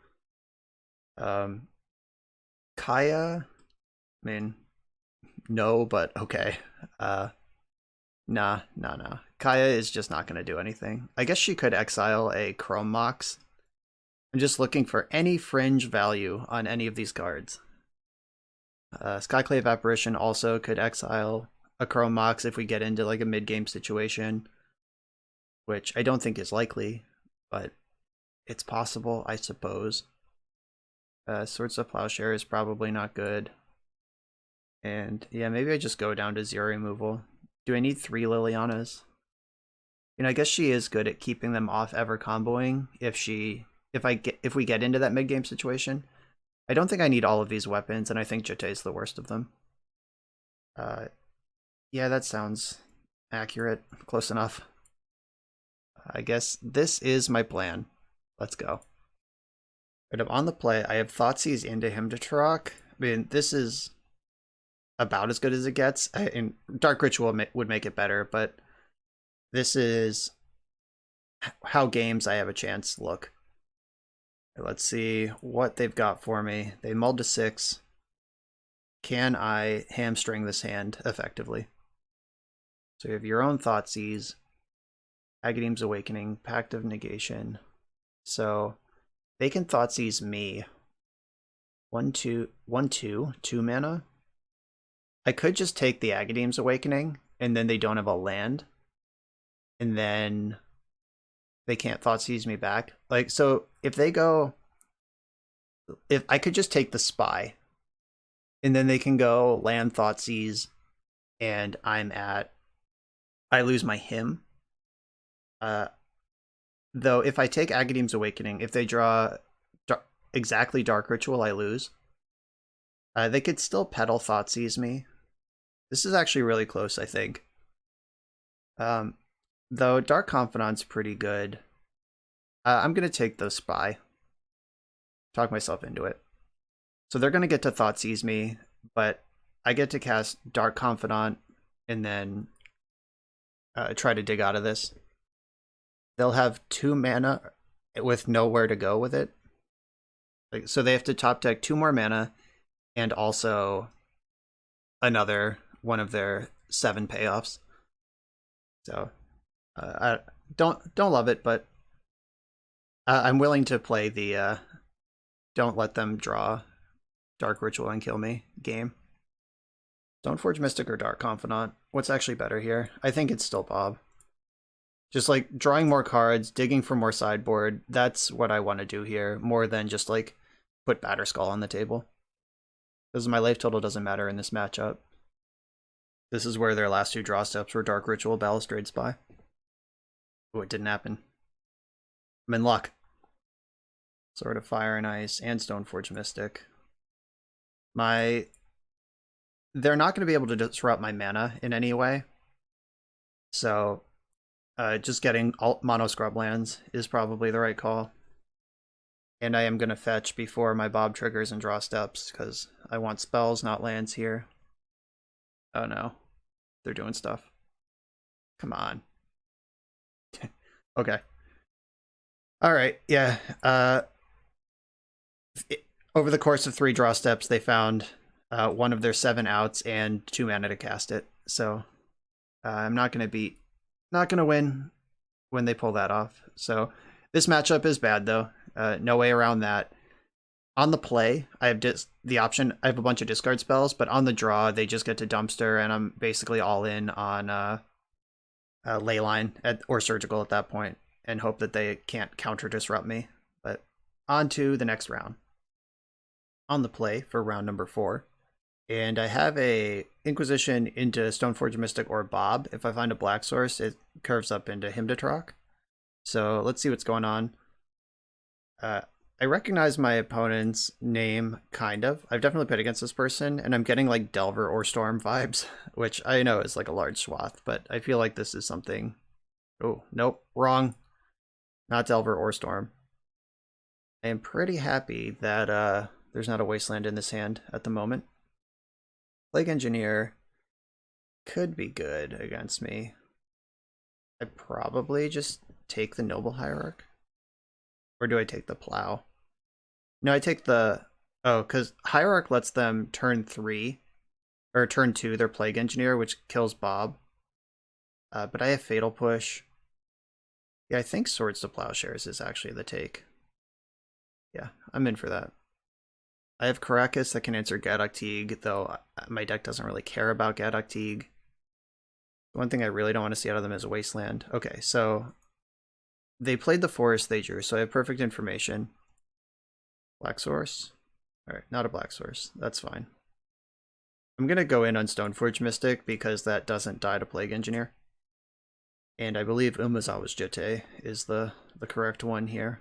Kaya, I mean, no, but okay. Nah. Kaya is just not going to do anything. I guess she could exile a Chrome Mox. I'm just looking for any fringe value on any of these cards. Skyclave Apparition also could exile a Chrome Mox if we get into like a mid-game situation, which I don't think is likely, but it's possible, I suppose. Swords of Plowshare is probably not good. And yeah, maybe I just go down to 0 removal. Do I need 3 Lilianas? You know, I guess she is good at keeping them off ever comboing if we get into that mid-game situation. I don't think I need all of these weapons, and I think Jete is the worst of them. Yeah, that sounds accurate. Close enough. I guess this is my plan. Let's go. But I'm on the play. I have Thoughtseize into Himdatrok. I mean, this is about as good as it gets. And Dark Ritual would make it better, but this is how games I have a chance look. Let's see what they've got for me. They mulled to 6. Can I hamstring this hand effectively? So you have your own Thoughtseize, Agadeem's Awakening, Pact of Negation. So they can Thoughtseize me. 1/2, 2 mana. I could just take the Agadeem's Awakening, and then they don't have a land. And then they can't Thoughtseize me back. Like, so if they go... If I could just take the Spy, and then they can go land Thoughtseize, and I lose my Hymn. Though if I take Agadeem's Awakening, if they draw exactly Dark Ritual, I lose. They could still Petal Thoughtseize me. This is actually really close, I think. Though Dark Confidant's pretty good. I'm going to take the Spy. Talk myself into it. So they're going to get to Thoughtseize me, but I get to cast Dark Confidant and then try to dig out of this. They'll have 2 mana with nowhere to go with it. So they have to top deck 2 more mana and also another one of their 7 payoffs. So I don't love it, but I'm willing to play the don't let them draw Dark Ritual and kill me game. Stoneforge Mystic or Dark Confidant? What's actually better here? I think it's still Bob. Just like drawing more cards, digging for more sideboard, that's what I want to do here, more than just like put Batterskull on the table. Because my life total doesn't matter in this matchup. This is where their last 2 draw steps were Dark Ritual, Balustrade Spy. Oh, it didn't happen. I'm in luck. Sword of Fire and Ice and Stoneforge Mystic. They're not going to be able to disrupt my mana in any way. So just getting mono scrub lands is probably the right call. And I am going to fetch before my Bob triggers and draw steps because I want spells, not lands here. Oh no. They're doing stuff. Come on. Okay. Alright, yeah. Over the course of 3 draw steps, they found one of their 7 outs and 2 mana to cast it. So I'm not going to win when they pull that off. So this matchup is bad though. No way around that. On the play, I have the option. I have a bunch of discard spells, but on the draw, they just get to dumpster, and I'm basically all in on Leyline or Surgical at that point, and hope that they can't counter disrupt me. But on to the next round. On the play for round number 4, and I have a Inquisition into Stoneforge Mystic or Bob. If I find a black source, it curves up into Himdatrok. So let's see what's going on. I recognize my opponent's name, kind of. I've definitely played against this person, and I'm getting like Delver or Storm vibes, which I know is like a large swath, but I feel like this is something... Oh, nope, wrong. Not Delver or Storm. I am pretty happy that there's not a wasteland in this hand at the moment. Plague Engineer could be good against me. I'd probably just take the Noble Hierarch. Or do I take the Plow? No, I take the... Oh, because Hierarch lets them turn 3, or turn 2 their Plague Engineer, which kills Bob. But I have Fatal Push. Yeah, I think Swords to Plowshares is actually the take. Yeah, I'm in for that. I have Caracas that can answer Gaddock Teague, though my deck doesn't really care about Gaddock Teague. One thing I really don't want to see out of them is a Wasteland. Okay, so they played the Forest they drew, so I have perfect information. Black Source? Alright, not a Black Source. That's fine. I'm going to go in on Stoneforge Mystic because that doesn't die to Plague Engineer. And I believe Umezawa's Jitte is the correct one here.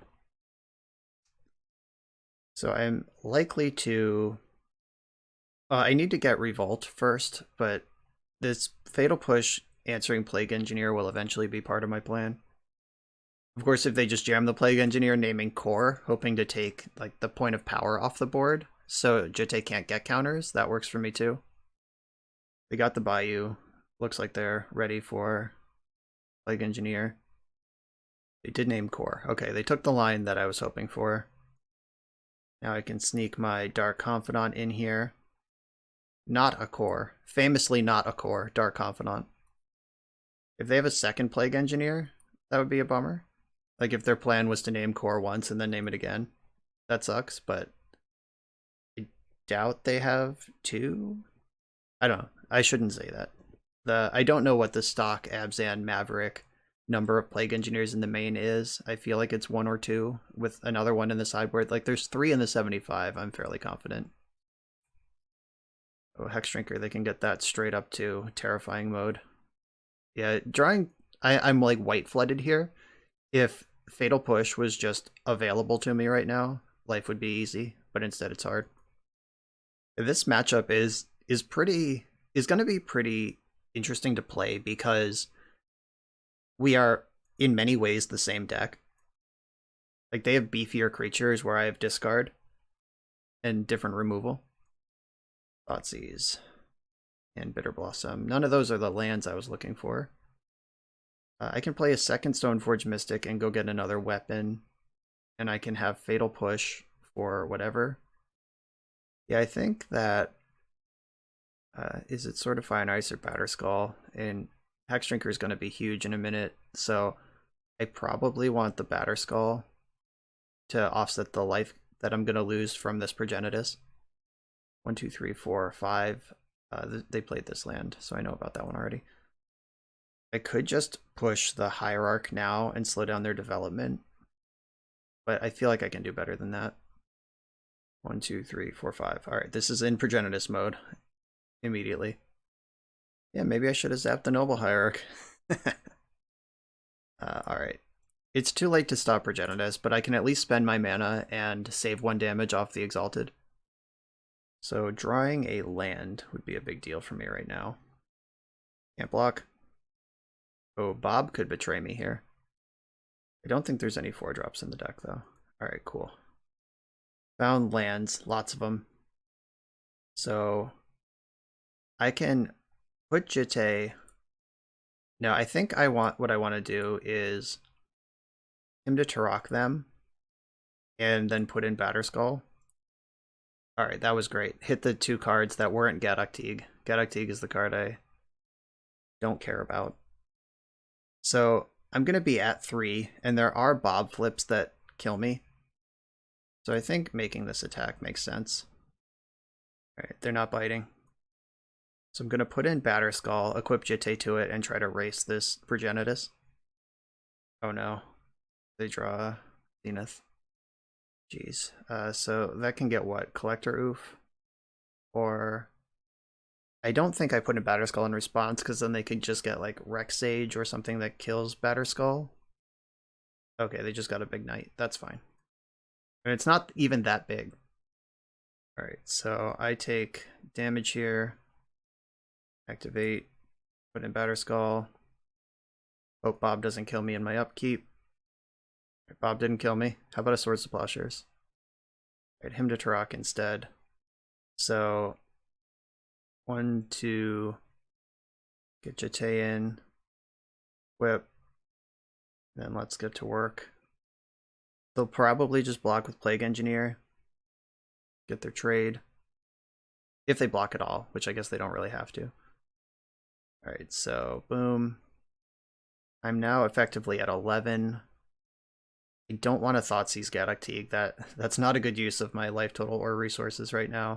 So I'm likely to... I need to get Revolt first, but this Fatal Push answering Plague Engineer will eventually be part of my plan. Of course, if they just jam the Plague Engineer, naming Core, hoping to take like the point of power off the board, so Jitte can't get counters, that works for me too. They got the Bayou. Looks like they're ready for Plague Engineer. They did name Core. Okay, they took the line that I was hoping for. Now I can sneak my Dark Confidant in here. Not a Core. Famously not a Core, Dark Confidant. If they have a second Plague Engineer, that would be a bummer. Like if their plan was to name Core once and then name it again. That sucks, but I doubt they have two. I don't know. I shouldn't say that. I don't know what the stock Abzan Maverick number of Plague Engineers in the main is. I feel like it's 1 or 2 with another one in the sideboard. Like there's 3 in the 75, I'm fairly confident. Oh, Hex Drinker, they can get that straight up to terrifying mode. Yeah, drawing... I'm like white flooded here. If Fatal Push was just available to me right now, life would be easy, but instead it's hard. This matchup is going to be pretty interesting to play because we are in many ways the same deck. Like they have beefier creatures where I have discard and different removal. Thoughtseize and Bitter Blossom. None of those are the lands I was looking for. I can play a second Stoneforge Mystic and go get another weapon, and I can have Fatal Push for whatever. Yeah, I think that is it Sword of Fire and Ice or Batterskull, and Hex Drinker is going to be huge in a minute, so I probably want the Batterskull to offset the life that I'm going to lose from this Progenitus. 1, 2, 3, 4, 5. They played this land, so I know about that one already. I could just push the Hierarch now and slow down their development, but I feel like I can do better than that. 1, 2, 3, 4, 5. Alright, this is in Progenitus mode immediately. Yeah, maybe I should have zapped the Noble Hierarch. Alright. It's too late to stop Progenitus, but I can at least spend my mana and save 1 damage off the Exalted. So drawing a land would be a big deal for me right now. Can't block. Oh, Bob could betray me here. I don't think there's any 4-drops in the deck, though. Alright, cool. Found lands, lots of them. So I can put Jitte. No, I think what I want to do is him to Turok them and then put in Batterskull. Alright, that was great. Hit the 2 cards that weren't Gaddock Teague. Gaddock Teague is the card I don't care about. So I'm going to be at 3, and there are Bob flips that kill me. So I think making this attack makes sense. Alright, they're not biting. So I'm going to put in Batterskull, equip Jitte to it, and try to race this Progenitus. Oh no. They draw Zenith. Jeez. So that can get what? Collector Oof? Or... I don't think I put in Batterskull in response, because then they could just get like Rex Sage or something that kills Batterskull. Okay, they just got a big knight. That's fine. And it's not even that big. Alright, so I take damage here. Activate. Put in Batterskull. Hope Bob doesn't kill me in my upkeep. Bob didn't kill me. How about a Swords to Plowshares? Right, him to Turok instead. So 1, 2, get Jete in, whip, then let's get to work. They'll probably just block with Plague Engineer, get their trade. If they block at all, which I guess they don't really have to. Alright, so boom. I'm now effectively at 11. I don't want to Thoughtseize Gaddock. That's not a good use of my life total or resources right now.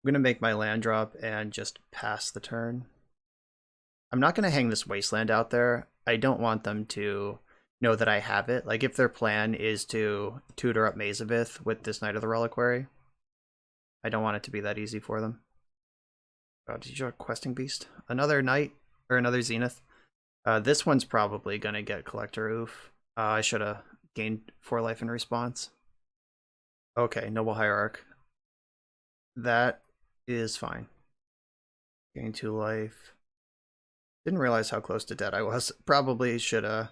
I'm going to make my land drop and just pass the turn. I'm not going to hang this Wasteland out there. I don't want them to know that I have it. Like, if their plan is to tutor up Mazavith with this Knight of the Reliquary, I don't want it to be that easy for them. Oh, did you draw a Questing Beast? Another Knight, or another Zenith. This one's probably going to get Collector Oof. I should have gained 4 life in response. Okay, Noble Hierarch. That is fine. Gain 2 life. Didn't realize how close to dead I was. Probably should have.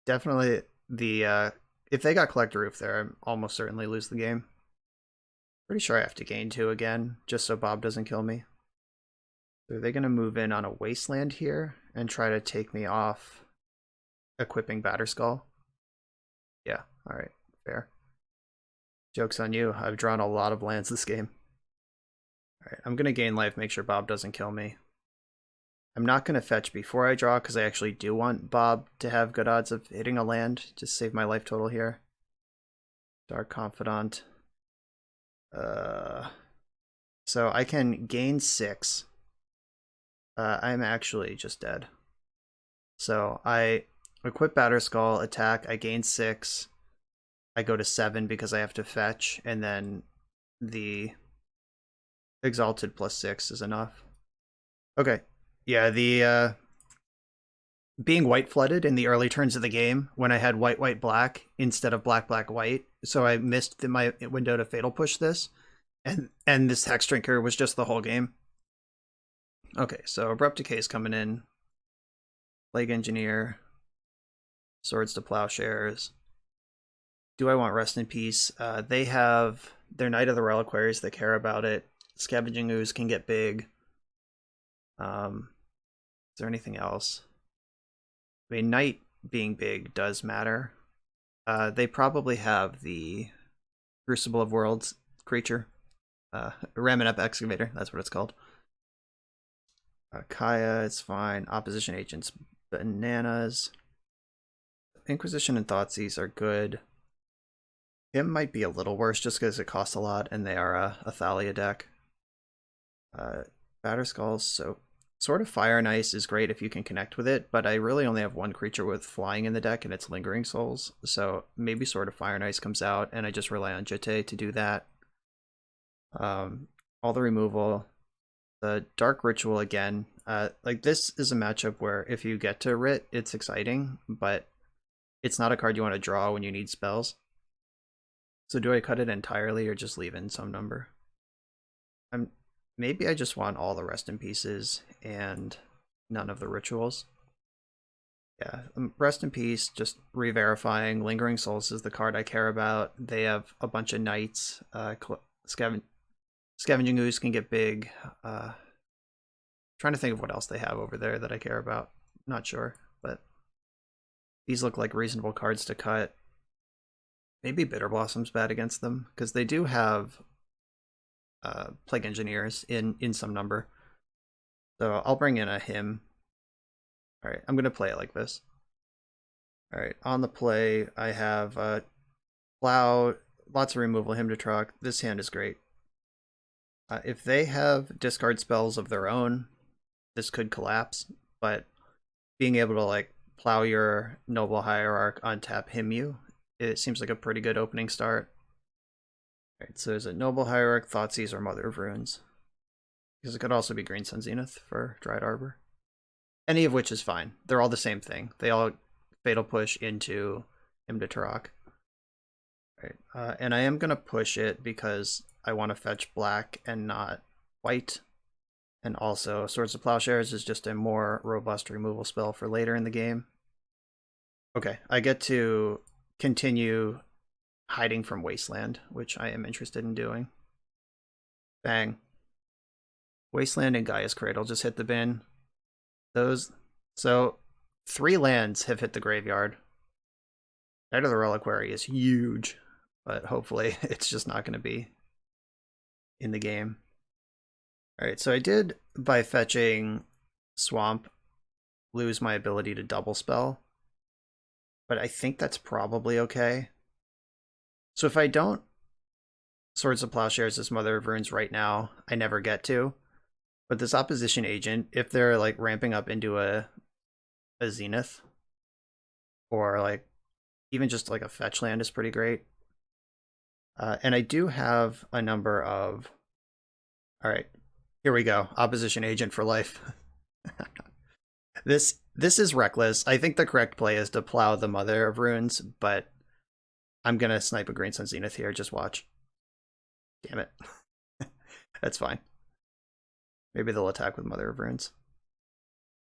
Definitely if they got Collector Roof there, I'm almost certainly lose the game. Pretty sure I have to gain 2 again, just so Bob doesn't kill me. So are they going to move in on a Wasteland here and try to take me off equipping Batterskull? Yeah, alright, fair. Joke's on you, I've drawn a lot of lands this game. Alright, I'm going to gain life, make sure Bob doesn't kill me. I'm not going to fetch before I draw because I actually do want Bob to have good odds of hitting a land to save my life total here. Dark Confidant. So I can gain 6. I'm actually just dead. So I equip Batterskull, attack, I gain 6. I go to 7 because I have to fetch, and then the Exalted plus 6 is enough. Okay. Yeah, the being white flooded in the early turns of the game when I had white, white, black instead of black, black, white. So I missed my window to fatal push this. And this Hex Drinker was just the whole game. Okay, so Abrupt Decay is coming in. Plague Engineer. Swords to Plowshares. Do I want Rest in Peace? They have their Knight of the Reliquaries that care about it. Scavenging Ooze can get big. Is there anything else? I mean, Knight being big does matter. They probably have the Crucible of Worlds creature. Ramming Up Excavator, that's what it's called. Kaya, it's fine. Opposition Agents, bananas. Inquisition and Thoughtseize are good. Him might be a little worse just because it costs a lot and they are a Thalia deck. Batterskulls, so Sword of Fire and Ice is great if you can connect with it, but I really only have one creature with flying in the deck and it's Lingering Souls, so maybe Sword of Fire and Ice comes out and I just rely on Jete to do that. All the removal. The Dark Ritual again. Like, this is a matchup where if you get to Writ, it's exciting, but it's not a card you want to draw when you need spells. So do I cut it entirely or just leave in some number? Maybe I just want all the Rest in Pieces and none of the rituals. Yeah, Rest in Peace, just re-verifying. Lingering Souls is the card I care about. They have a bunch of knights. Scavenging Ooze can get big. Trying to think of what else they have over there that I care about. Not sure, but these look like reasonable cards to cut. Maybe Bitter Blossom's bad against them, because they do have Plague Engineers in some number. So I'll bring in a him. Alright, I'm going to play it like this. Alright, on the play, I have Plow, lots of removal, him to truck. This hand is great. If they have discard spells of their own, this could collapse, but being able to, like, plow your Noble Hierarch, untap him you, it seems like a pretty good opening start. Alright, so is it Noble Hierarch, Thoughtseize, or Mother of Runes? Because it could also be Green Sun Zenith for Dried Arbor. Any of which is fine. They're all the same thing. They all fatal push into him to Turok. Alright, and I am going to push it because I want to fetch black and not white. And also, Swords of Plowshares is just a more robust removal spell for later in the game. Okay, I get to continue hiding from Wasteland, which I am interested in doing. Bang. Wasteland and Gaia's Cradle just hit the bin. Those. So 3 lands have hit the graveyard. Knight of the Reliquary is huge, but hopefully it's just not going to be in the game. Alright, so I did, by fetching Swamp, lose my ability to double spell, but I think that's probably okay. So if I don't Swords of Plowshares as Mother of Runes right now, I never get to. But this opposition agent, if they're like ramping up into a Zenith, or like even just like a fetch land is pretty great. And I do have a number of... Alright, here we go. Opposition agent for life. This is reckless. I think the correct play is to plow the Mother of Runes, but I'm gonna snipe a Green Sun Zenith here, just watch. Damn it. That's fine. Maybe they'll attack with Mother of Runes.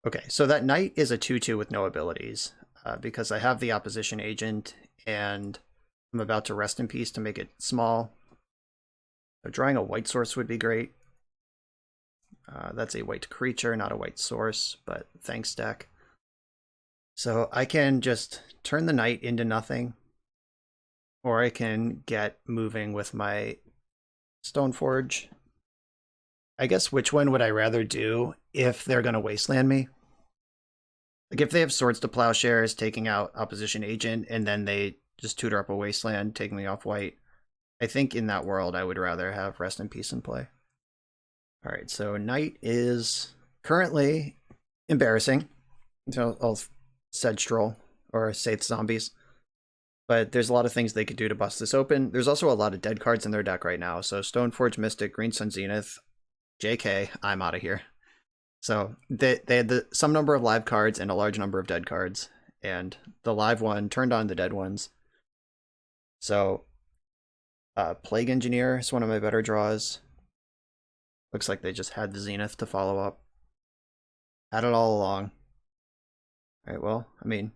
Okay, so that Knight is a 2/2 with no abilities, because I have the opposition agent, and I'm about to rest in peace to make it small. So drawing a white source would be great. That's a white creature, not a white source, but thanks, deck. So I can just turn the Knight into nothing, or I can get moving with my Stoneforge. I guess which one would I rather do if they're going to wasteland me? Like if they have Swords to Plowshares, taking out opposition agent, and then they just tutor up a wasteland, taking me off white. I think in that world I would rather have Rest in Peace in play. Alright, so Knight is currently embarrassing. So I'll Sedge Troll or Saith Zombies. But there's a lot of things they could do to bust this open. There's also a lot of dead cards in their deck right now. So Stoneforge Mystic, Green Sun Zenith, JK, I'm out of here. So they had some number of live cards and a large number of dead cards. And the live one turned on the dead ones. So Plague Engineer is one of my better draws. Looks like they just had the Zenith to follow up. Had it all along. Alright, well, I mean,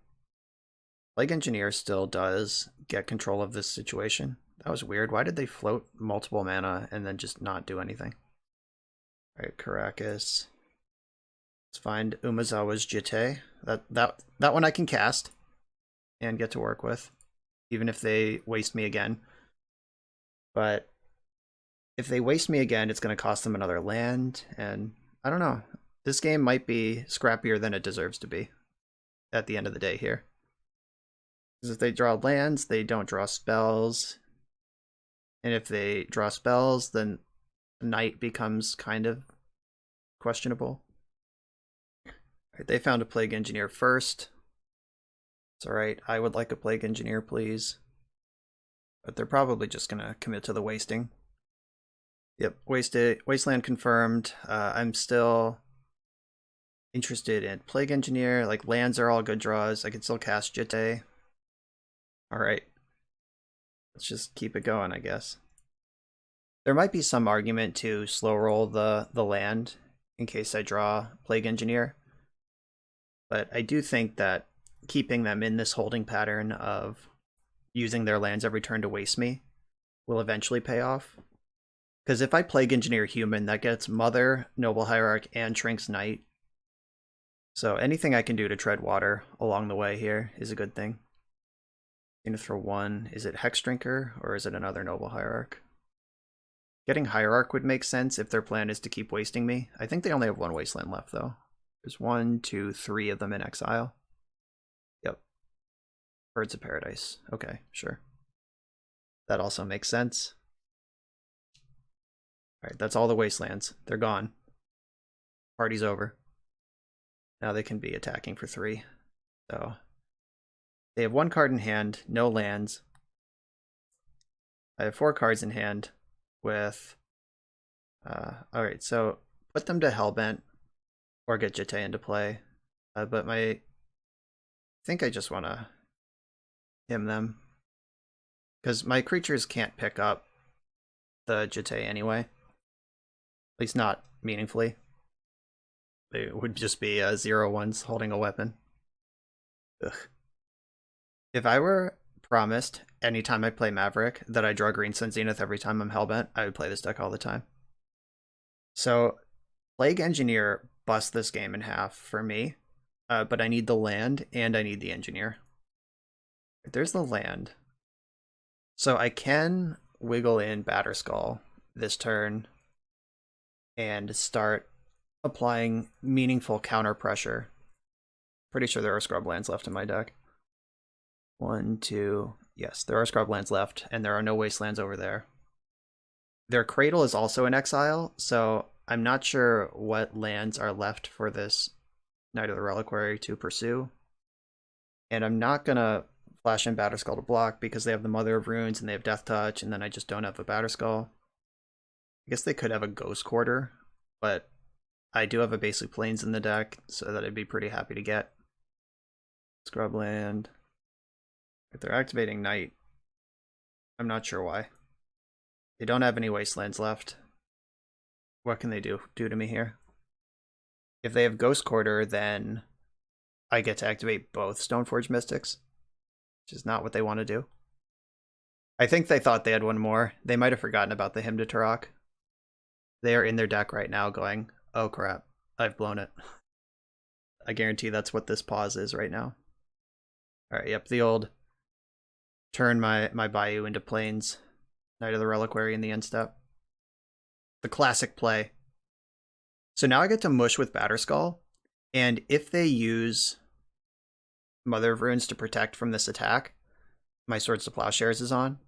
Plague Engineer still does get control of this situation. That was weird. Why did they float multiple mana and then just not do anything? Alright, Caracas. Let's find Umezawa's Jitte. That one I can cast and get to work with, even if they waste me again. But if they waste me again, it's going to cost them another land, and I don't know. This game might be scrappier than it deserves to be at the end of the day here. Because if they draw lands, they don't draw spells. And if they draw spells, then Knight becomes kind of questionable. Right, they found a Plague Engineer first. It's alright, I would like a Plague Engineer, please. But they're probably just going to commit to the wasting. Yep, Wasteland confirmed. I'm still interested in Plague Engineer. Like, lands are all good draws. I can still cast Jitte. Alright. Let's just keep it going, I guess. There might be some argument to slow roll the land in case I draw Plague Engineer. But I do think that keeping them in this holding pattern of using their lands every turn to waste me will eventually pay off. Because if I Plague Engineer human, that gets Mother, Noble Hierarch, and Shrink's Knight. So anything I can do to tread water along the way here is a good thing. I'm gonna throw one. Is it Hex Drinker or is it another Noble Hierarch? Getting Hierarch would make sense if their plan is to keep wasting me. I think they only have one Wasteland left though. There's 1, 2, 3 of them in exile. Yep. Birds of Paradise. Okay, sure. That also makes sense. Alright, that's all the Wastelands. They're gone. Party's over. Now they can be attacking for 3. So they have 1 card in hand, no lands. I have 4 cards in hand with... Alright, so put them to Hellbent or get Jitte into play. But I think I just want to him them. Because my creatures can't pick up the Jitte anyway. At least not meaningfully. They would just be 0/1s holding a weapon. Ugh. If I were promised anytime I play Maverick that I draw Green Sun Zenith every time I'm Hellbent, I would play this deck all the time. So Plague Engineer busts this game in half for me, but I need the land and I need the Engineer. There's the land. So I can wiggle in Batterskull this turn and start applying meaningful counter pressure. Pretty sure there are scrublands left in my deck. 1, 2, yes, there are scrublands left, and there are no wastelands over there. Their Cradle is also in exile, so I'm not sure what lands are left for this Knight of the Reliquary to pursue. And I'm not gonna flash in Batterskull to block because they have the Mother of Runes and they have Death Touch, and then I just don't have a Batterskull. I guess they could have a Ghost Quarter, but I do have a basic Plains in the deck, so that I'd be pretty happy to get. Scrubland. If they're activating Knight, I'm not sure why. They don't have any wastelands left. What can they do to me here? If they have Ghost Quarter, then I get to activate both Stoneforge Mystics, which is not what they want to do. I think they thought they had one more. They might have forgotten about the Hymn to Turok. They are in their deck right now going, oh crap, I've blown it. I guarantee that's what this pause is right now. Alright, yep, the old turn my Bayou into Plains, Knight of the Reliquary in the end step. The classic play. So now I get to mush with Batterskull, and if they use Mother of Runes to protect from this attack, my Swords to Plowshares is on.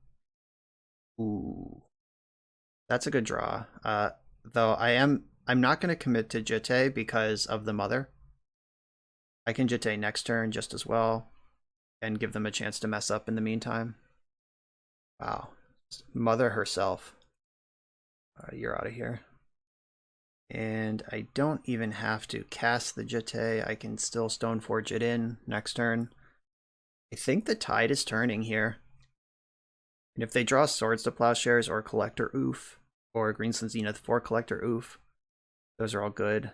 Ooh. That's a good draw. Though I'm not going to commit to Jitte because of the Mother. I can Jitte next turn just as well, and give them a chance to mess up in the meantime. Wow. Mother herself. You're out of here. And I don't even have to cast the Jitte. I can still Stoneforge it in next turn. I think the tide is turning here. And if they draw Swords to Plowshares or Collector Oof, or Green Sun Zenith for Collector Oof, those are all good.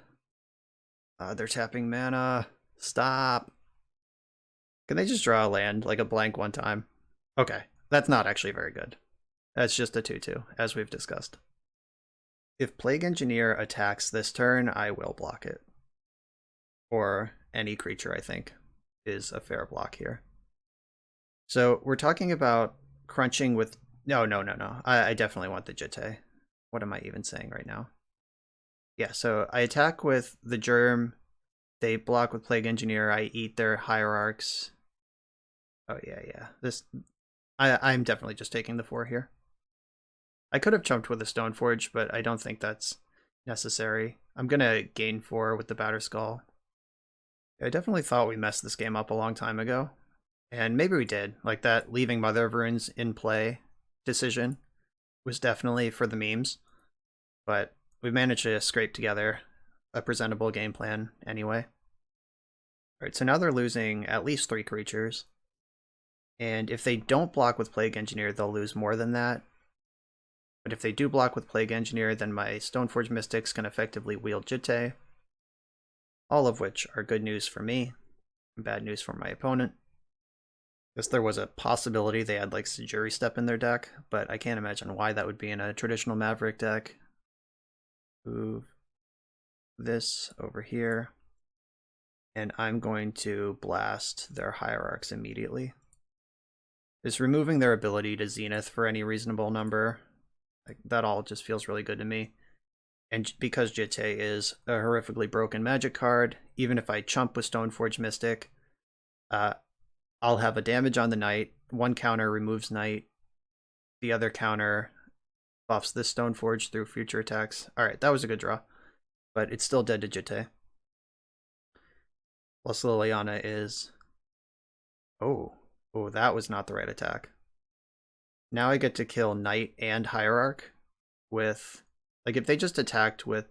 They're tapping mana. Stop. Can they just draw a land, like a blank one time? Okay, that's not actually very good. That's just a 2/2, as we've discussed. If Plague Engineer attacks this turn, I will block it. Or any creature, I think, is a fair block here. So we're talking about crunching with... No. I definitely want the Jitte. What am I even saying right now? Yeah, so I attack with the Germ. They block with Plague Engineer. I eat their Hierarchs. Oh, yeah. I'm definitely just taking the 4 here. I could have chumped with a Stoneforge, but I don't think that's necessary. I'm going to gain 4 with the Batterskull. I definitely thought we messed this game up a long time ago. And maybe we did. Like, that leaving Mother of Runes in play decision was definitely for the memes. But we managed to scrape together a presentable game plan anyway. Alright, so now they're losing at least 3 creatures. And if they don't block with Plague Engineer, they'll lose more than that. But if they do block with Plague Engineer, then my Stoneforge Mystics can effectively wield Jitte. All of which are good news for me, and bad news for my opponent. I guess there was a possibility they had like Sejuri Step in their deck, but I can't imagine why that would be in a traditional Maverick deck. Move this over here. And I'm going to blast their Hierarchs immediately. Just removing their ability to Zenith for any reasonable number. Like, that all just feels really good to me. And because Jitte is a horrifically broken magic card, even if I chump with Stoneforge Mystic, I'll have a damage on the Knight. One counter removes Knight. The other counter buffs this Stoneforge through future attacks. Alright, that was a good draw. But it's still dead to Jitte. Plus Liliana is... Oh, that was not the right attack. Now I get to kill Knight and Hierarch with... Like, if they just attacked with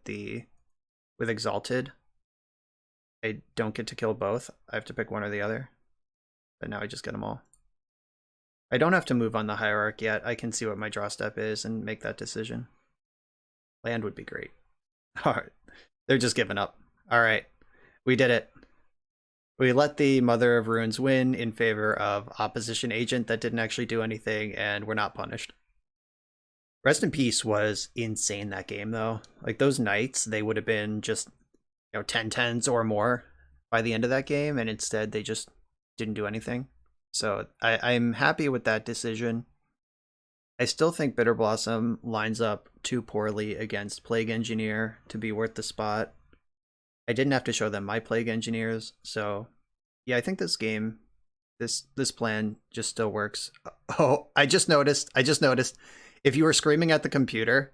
Exalted, I don't get to kill both. I have to pick one or the other. But now I just get them all. I don't have to move on the Hierarch yet. I can see what my draw step is and make that decision. Land would be great. Alright. They're just giving up. Alright. We did it. We let the Mother of Runes win in favor of opposition agent that didn't actually do anything, and we're not punished. Rest in Peace was insane that game, though. Like, those knights, they would have been just, 10-10s or more by the end of that game, and instead they just didn't do anything. So I'm happy with that decision. I still think Bitter Blossom lines up too poorly against Plague Engineer to be worth the spot. I didn't have to show them my Plague Engineers, so yeah, I think this game, this plan just still works. Oh, I just noticed, if you were screaming at the computer,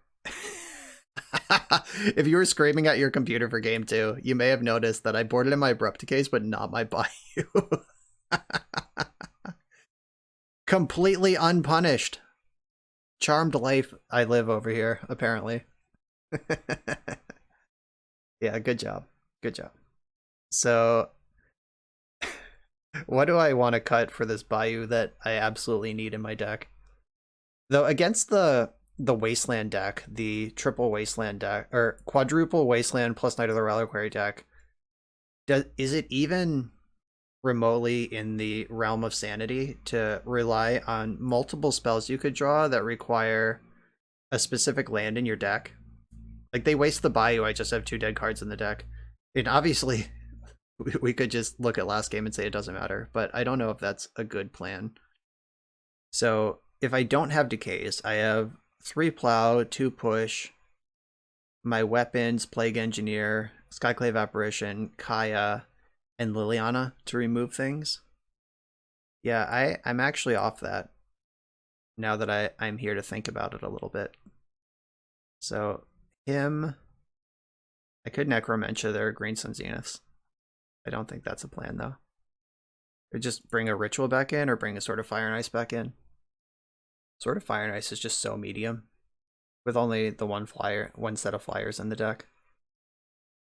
if you were screaming at your computer for game 2, you may have noticed that I boarded in my Abrupt case, but not my Bayou. Completely unpunished. Charmed life I live over here, apparently. Yeah, good job. Good job. So, what do I want to cut for this Bayou that I absolutely need in my deck? Though against the Wasteland deck, the triple Wasteland deck, or quadruple Wasteland plus Knight of the Reliquary deck, is it even remotely in the realm of sanity to rely on multiple spells you could draw that require a specific land in your deck? Like, they waste the Bayou, I just have 2 dead cards in the deck. And obviously, we could just look at last game and say it doesn't matter, but I don't know if that's a good plan. So, if I don't have decays, I have 3 plow, 2 push, my weapons, Plague Engineer, Skyclave Apparition, Kaya, and Liliana to remove things. Yeah, I'm actually off that now that I'm here to think about it a little bit. So him, I could Necromentia their Green Sun Zeniths. I don't think that's a plan though. Or just bring a Ritual back in, or bring a Sword of Fire and Ice back in. Sword of Fire and Ice is just so medium, with only the one set of flyers in the deck.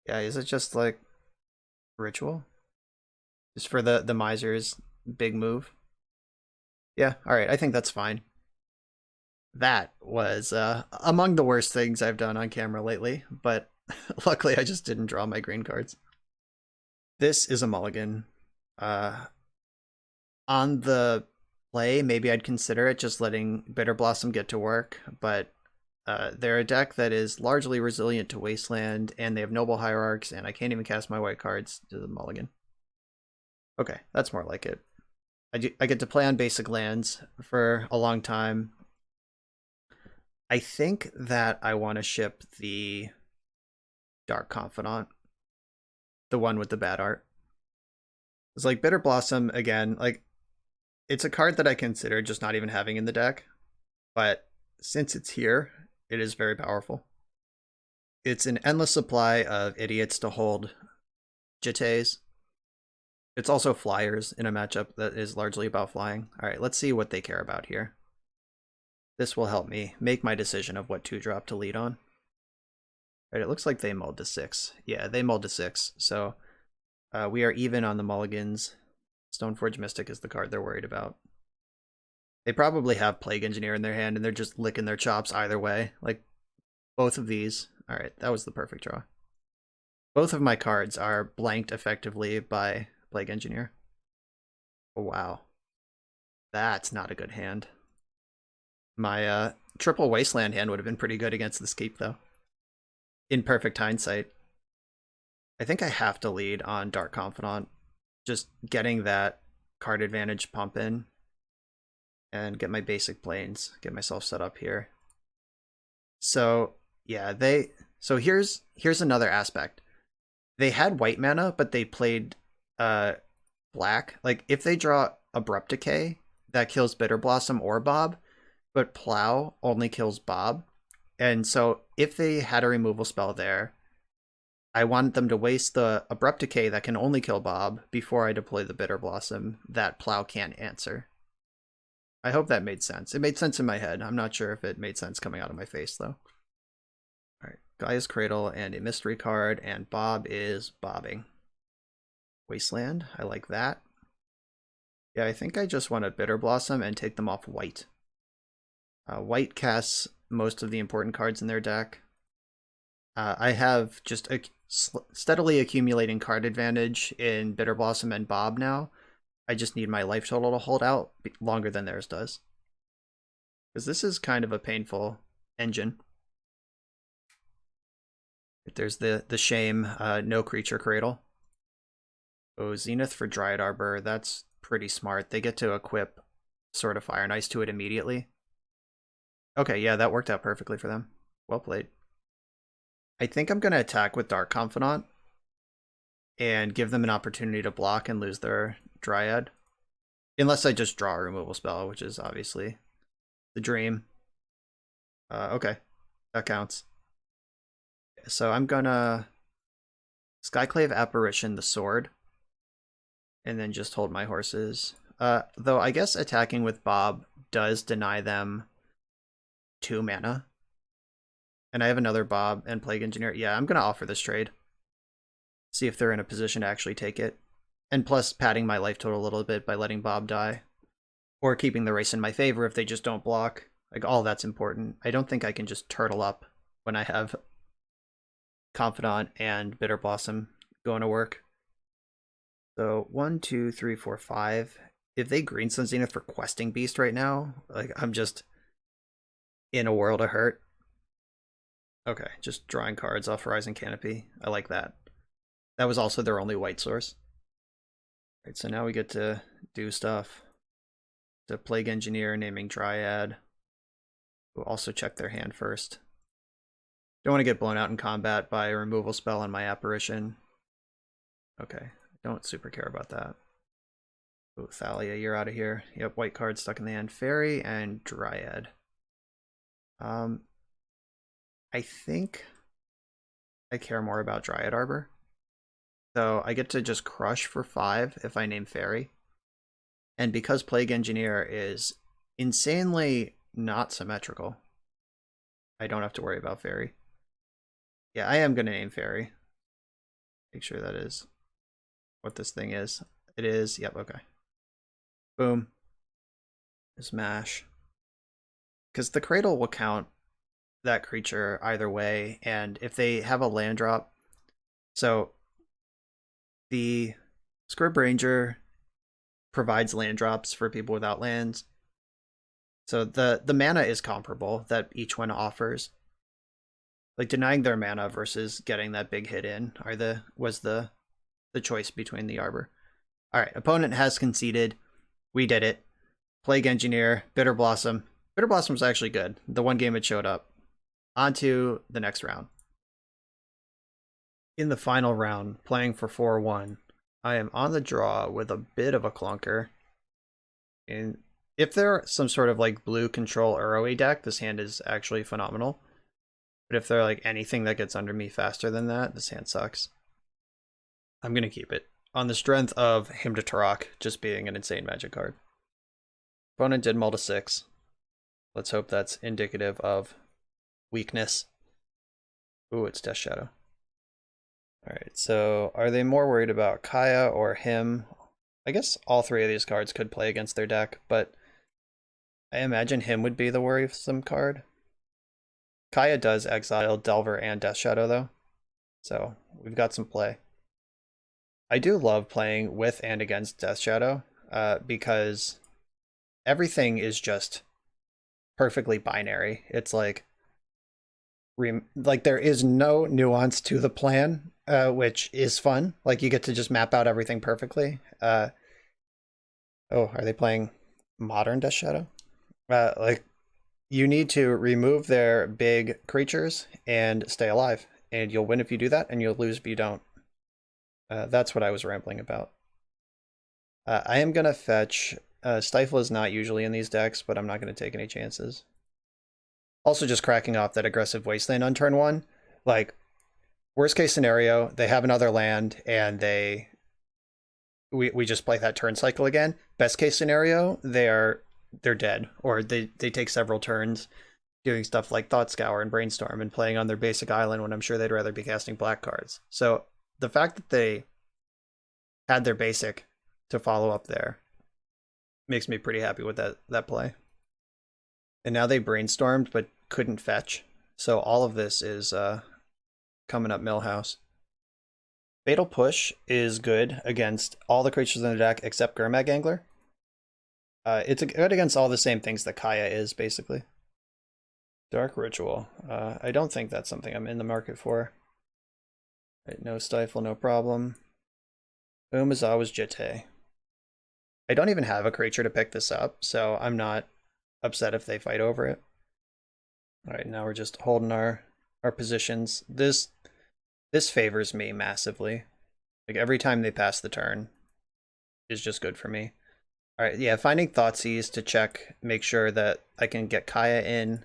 Yeah, is it just like Ritual? Just for the Miser's big move? Yeah, alright, I think that's fine. That was among the worst things I've done on camera lately, but luckily I just didn't draw my green cards. This is a mulligan. On the play, maybe I'd consider it, just letting Bitter Blossom get to work, but they're a deck that is largely resilient to Wasteland, and they have Noble Hierarchs, and I can't even cast my white cards to the mulligan. Okay, that's more like it. I get to play on basic lands for a long time. I think that I want to ship the Dark Confidant, the one with the bad art. It's like Bitter Blossom, again, like, it's a card that I consider just not even having in the deck, but since it's here, it is very powerful. It's an endless supply of idiots to hold Jittes. It's also flyers in a matchup that is largely about flying. Alright, let's see what they care about here. This will help me make my decision of what 2-drop to lead on. Alright, it looks like they mulled to 6. Yeah, they mulled to 6, so we are even on the mulligans. Stoneforge Mystic is the card they're worried about. They probably have Plague Engineer in their hand, and they're just licking their chops either way. Like, both of these. Alright, that was the perfect draw. Both of my cards are blanked effectively by Plague Engineer. Oh, wow. That's not a good hand. My triple Wasteland hand would have been pretty good against this keep, though. In perfect hindsight. I think I have to lead on Dark Confidant. Just getting that card advantage pump in. And get my basic planes. Get myself set up here. So, yeah, so here's another aspect. They had white mana, but they played black. Like, if they draw Abrupt Decay, that kills Bitter Blossom or Bob, but Plow only kills Bob. And so if they had a removal spell there, I wanted them to waste the Abrupt Decay that can only kill Bob before I deploy the Bitter Blossom that Plow can't answer. I hope that made sense. It made sense in my head. I'm not sure if it made sense coming out of my face, though. Alright, Gaia's Cradle and a mystery card, and Bob is bobbing. Wasteland, I like that. Yeah, I think I just want to Bitter Blossom and take them off white. White casts most of the important cards in their deck. I have just steadily accumulating card advantage in Bitter Blossom and Bob now. I just need my life total to hold out longer than theirs does. Because this is kind of a painful engine. There's the shame, no creature cradle. Oh, Zenith for Dryad Arbor, that's pretty smart. They get to equip Sword of Fire and Ice to it immediately. Okay, yeah, that worked out perfectly for them. Well played. I think I'm going to attack with Dark Confidant and give them an opportunity to block and lose their Dryad. Unless I just draw a removal spell, which is obviously the dream. Okay, that counts. So I'm gonna Skyclave Apparition the sword, and then just hold my horses. Though I guess attacking with Bob does deny them 2 mana. And I have another Bob and Plague Engineer. Yeah, I'm gonna offer this trade. See if they're in a position to actually take it. And plus padding my life total a little bit by letting Bob die. Or keeping the race in my favor if they just don't block. Like, all that's important. I don't think I can just turtle up when I have Confidant and Bitter Blossom going to work. So 1, 2, 3, 4, 5. If they Green Sun Zenith for Questing Beast right now, like, I'm just in a world of hurt. Okay, just drawing cards off Horizon Canopy. I like that. That was also their only white source. Alright, so now we get to do stuff. The Plague Engineer, naming Dryad. We'll also check their hand first. Don't want to get blown out in combat by a removal spell on my Apparition. Okay, don't super care about that. Oh, Thalia, you're out of here. Yep, white card stuck in the hand. Fairy and Dryad. I think I care more about Dryad Arbor. So I get to just crush for 5 if I name Fairy. And because Plague Engineer is insanely not symmetrical, I don't have to worry about Fairy. Yeah, I am going to name Fairy. Make sure that is what this thing is. It is. Yep, okay. Boom. Smash. Because the Cradle will count that creature either way, and if they have a land drop... So, the Scrib Ranger provides land drops for people without lands. So the mana is comparable that each one offers. Like, denying their mana versus getting that big hit in was the choice between the Arbor. Alright, opponent has conceded. We did it. Plague Engineer, Bitter Blossom. Bitter Blossom was actually good. The one game it showed up. On to the next round. In the final round, playing for 4-1, I am on the draw with a bit of a clunker. And if they're some sort of like blue control Uroi deck, this hand is actually phenomenal. But if they're like anything that gets under me faster than that, this hand sucks. I'm going to keep it. On the strength of Hymn to Turok just being an insane Magic card. Opponent did mull to 6. Let's hope that's indicative of weakness. Ooh, it's Death Shadow. Alright, so are they more worried about Kaya or him? I guess all 3 of these cards could play against their deck, but I imagine him would be the worrisome card. Kaya does exile Delver and Death Shadow, though, so we've got some play. I do love playing with and against Death Shadow, because everything is just perfectly binary. It's like there is no nuance to the plan, which is fun. Like, you get to just map out everything perfectly. Oh, are they playing modern Death Shadow? Like, you need to remove their big creatures and stay alive, and you'll win if you do that, and you'll lose if you don't. That's what I was rambling about. I am gonna fetch. Stifle is not usually in these decks, but I'm not gonna take any chances. Also, just cracking off that aggressive Wasteland on turn 1. Like, worst case scenario, they have another land and we just play that turn cycle again. Best case scenario, they're dead, or they take several turns doing stuff like Thought Scour and Brainstorm and playing on their basic island when I'm sure they'd rather be casting black cards. So the fact that they had their basic to follow up there makes me pretty happy with that play. And now they brainstormed but couldn't fetch. So all of this is coming up Millhouse. Fatal Push is good against all the creatures in the deck except Gurmag Angler. It's good against all the same things that Kaya is, basically. Dark Ritual. I don't think that's something I'm in the market for. Right, no Stifle, no problem. Umazawa's Jitte. I don't even have a creature to pick this up, so I'm not upset if they fight over it. Alright, now we're just holding our positions. This favors me massively. Like, every time they pass the turn is just good for me. Alright, yeah, finding Thoughtseize to check, make sure that I can get Kaya in.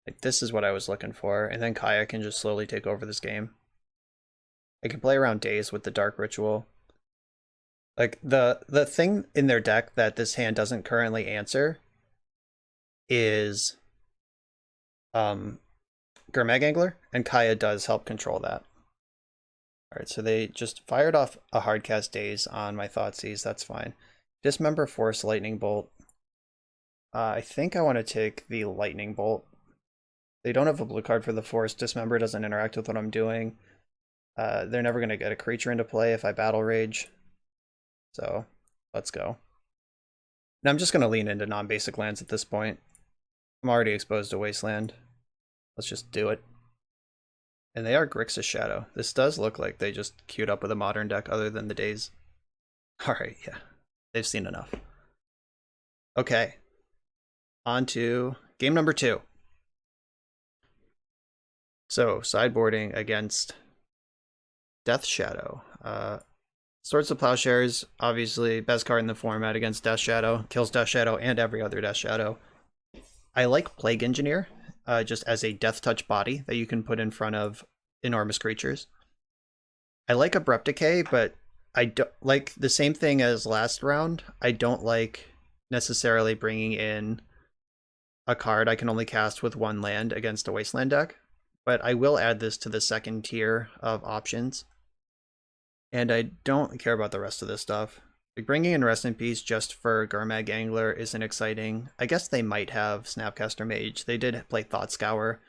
Like, this is what I was looking for, and then Kaya can just slowly take over this game. I can play around Daze with the Dark Ritual. Like, the thing in their deck that this hand doesn't currently answer is Gurmag Angler, and Kaya does help control that. Alright, so they just fired off a Hardcast Daze on my Thoughtseize, that's fine. Dismember, Force, Lightning Bolt. I think I want to take the Lightning Bolt. They don't have a blue card for the Force. Dismember doesn't interact with what I'm doing. They're never going to get a creature into play if I Battle Rage. So, let's go. And I'm just going to lean into non-basic lands at this point. I'm already exposed to Wasteland. Let's just do it. And they are Grixis Shadow. This does look like they just queued up with a modern deck other than the Daze. Alright, yeah. They've seen enough. Okay. On to game number 2. So, sideboarding against Death Shadow. Swords of Plowshares, obviously, best card in the format against Death Shadow. Kills Death Shadow and every other Death Shadow. I like Plague Engineer, just as a Death Touch body that you can put in front of enormous creatures. I like Abrupt Decay, but I don't like the same thing as last round. I don't like necessarily bringing in a card I can only cast with one land against a Wasteland deck, but I will add this to the second tier of options. And I don't care about the rest of this stuff. Like, bringing in Rest in Peace just for Gurmag Angler isn't exciting. I guess they might have Snapcaster Mage. They did play Thought Scour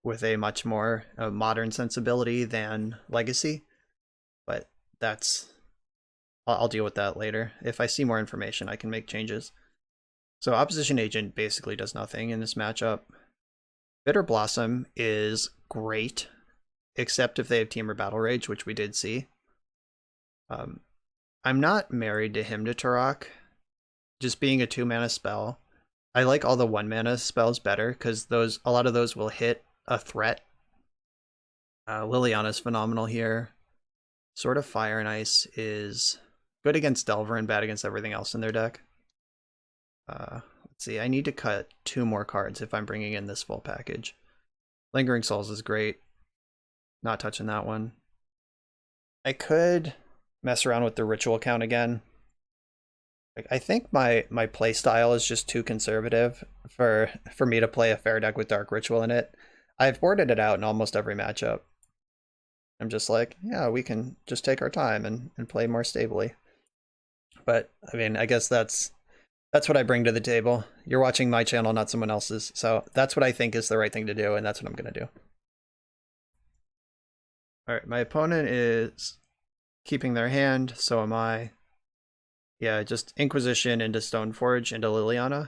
with a much more modern sensibility than Legacy, but that's... I'll deal with that later. If I see more information, I can make changes. So Opposition Agent basically does nothing in this matchup. Bitter Blossom is great, except if they have Temur Battle Rage, which we did see. I'm not married to Hymn to Turok, just being a 2-mana spell. I like all the 1-mana spells better, because a lot of those will hit a threat. Liliana's phenomenal here. Sword of Fire and Ice is good against Delver and bad against everything else in their deck. Let's see, I need to cut 2 more cards if I'm bringing in this full package. Lingering Souls is great. Not touching that one. I could mess around with the ritual count again. Like, I think my play style is just too conservative for me to play a fair deck with Dark Ritual in it. I've boarded it out in almost every matchup. I'm just like, yeah, we can just take our time and play more stably. But I mean, I guess that's what I bring to the table. You're watching my channel, not someone else's. So that's what I think is the right thing to do, and that's what I'm going to do. Alright, my opponent is keeping their hand, so am I. Yeah, just Inquisition into Stoneforge into Liliana.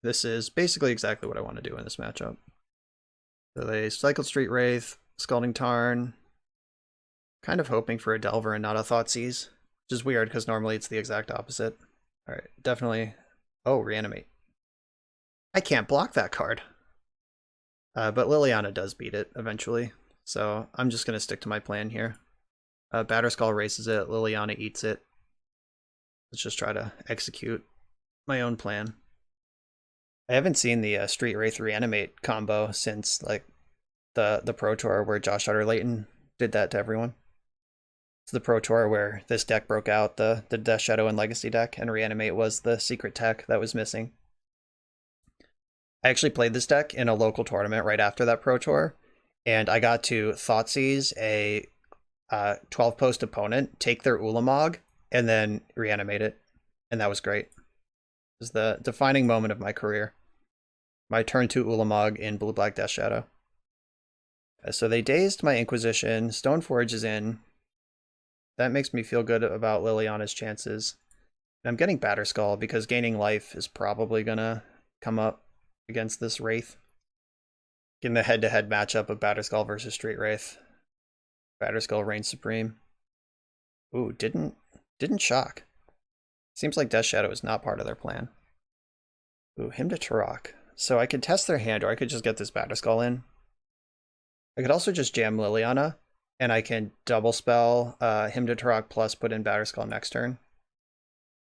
This is basically exactly what I want to do in this matchup. So they cycled Street Wraith, Scalding Tarn. Kind of hoping for a Delver and not a Thoughtseize. Which is weird, because normally it's the exact opposite. Alright, definitely... Oh, Reanimate. I can't block that card. But Liliana does beat it, eventually. So I'm just going to stick to my plan here. Batterskull races it, Liliana eats it. Let's just try to execute my own plan. I haven't seen the Street Wraith Reanimate combo since like the Pro Tour where Josh Utter-Layton did that to everyone. It's the Pro Tour where this deck broke out, the Death Shadow and Legacy deck, and Reanimate was the secret tech that was missing. I actually played this deck in a local tournament right after that Pro Tour, and I got to Thoughtseize a 12-post opponent, take their Ulamog, and then reanimate it. And that was great. It was the defining moment of my career. My turn 2 Ulamog in Blue-Black Death Shadow. So they dazed my Inquisition, Stoneforge is in. that makes me feel good about Liliana's chances. And I'm getting Batterskull because gaining life is probably gonna come up against this Wraith. In the head-to-head matchup of Batterskull versus Street Wraith, Batterskull reigns supreme. Ooh, didn't shock. Seems like Death Shadow is not part of their plan. Ooh, him to Turok. So I could test their hand, or I could just get this Batterskull in. I could also just jam Liliana, and I can double spell him to Turok plus put in Batterskull next turn.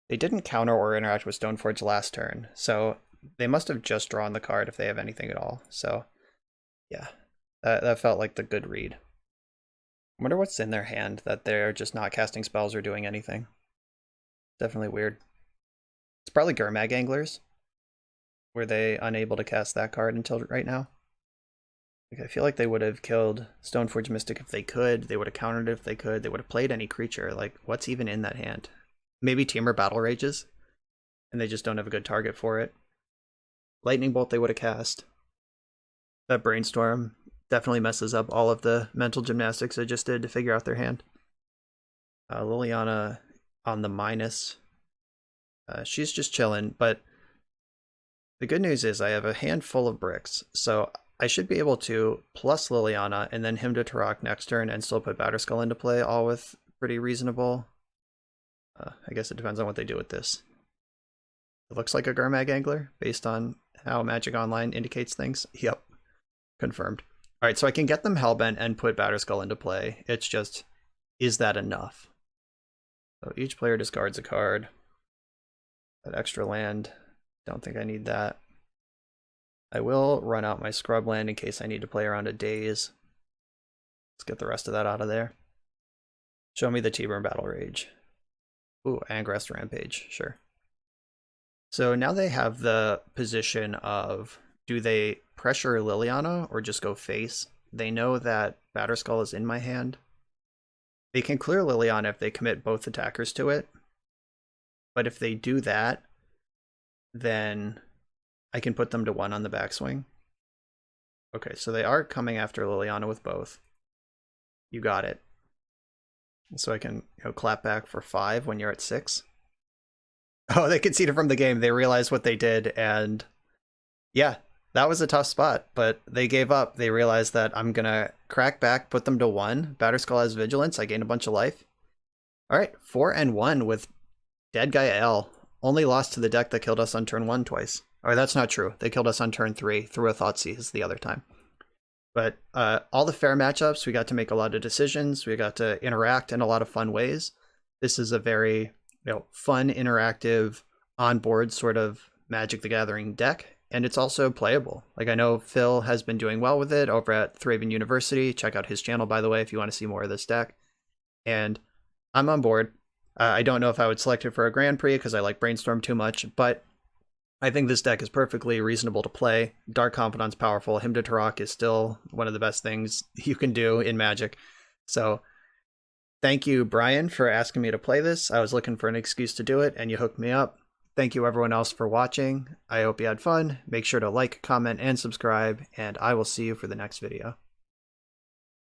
They didn't counter or interact with Stoneforge last turn, so they must have just drawn the card if they have anything at all. So yeah, that felt like the good read. I wonder what's in their hand that they're just not casting spells or doing anything. Definitely weird. It's probably Gurmag Anglers. Were they unable to cast that card until right now? Like, I feel like they would have killed Stoneforge Mystic if they could. They would have countered it if they could. They would have played any creature. Like, what's even in that hand? Maybe Temur Battle Rages, and they just don't have a good target for it. Lightning Bolt they would have cast. That Brainstorm definitely messes up all of the mental gymnastics I just did to figure out their hand. Liliana on the minus. She's just chilling, but the good news is I have a handful of bricks, so I should be able to plus Liliana and then him to Turok next turn and still put Batterskull into play, all with pretty reasonable. I guess it depends on what they do with this. It looks like a Gurmag Angler based on how Magic Online indicates things. Yep, confirmed. All right, so I can get them Hellbent and put Batterskull into play. It's just, is that enough? So each player discards a card. That extra land, don't think I need that. I will run out my scrub land in case I need to play around a Daze. Let's get the rest of that out of there. Show me the T-Burn Battle Rage. Ooh, Angrest Rampage, sure. So now they have the position of, do they pressure Liliana or just go face? They know that Batterskull is in my hand. They can clear Liliana if they commit both attackers to it. But if they do that, then I can put them to 1 on the backswing. Okay, so they are coming after Liliana with both. You got it. So I can clap back for 5 when you're at 6. Oh, they conceded from the game. They realized what they did, and yeah, that was a tough spot, but they gave up. They realized that I'm going to crack back, put them to 1. Batterskull has Vigilance. I gain a bunch of life. All right, 4-1 with Deadguy Ale. Only lost to the deck that killed us on turn 1 twice. Or that's not true. They killed us on turn 3 through a Thoughtseize the other time. But all the fair matchups, we got to make a lot of decisions. We got to interact in a lot of fun ways. This is a very fun, interactive, on-board sort of Magic the Gathering deck. And it's also playable. Like, I know Phil has been doing well with it over at Thraben University. Check out his channel, by the way, if you want to see more of this deck. And I'm on board. I don't know if I would select it for a Grand Prix because I like Brainstorm too much, but I think this deck is perfectly reasonable to play. Dark Confidant's powerful. Him to Turok is still one of the best things you can do in Magic. So thank you, Brian, for asking me to play this. I was looking for an excuse to do it, and you hooked me up. Thank you, everyone else, for watching. I hope you had fun. Make sure to like, comment, and subscribe, and I will see you for the next video.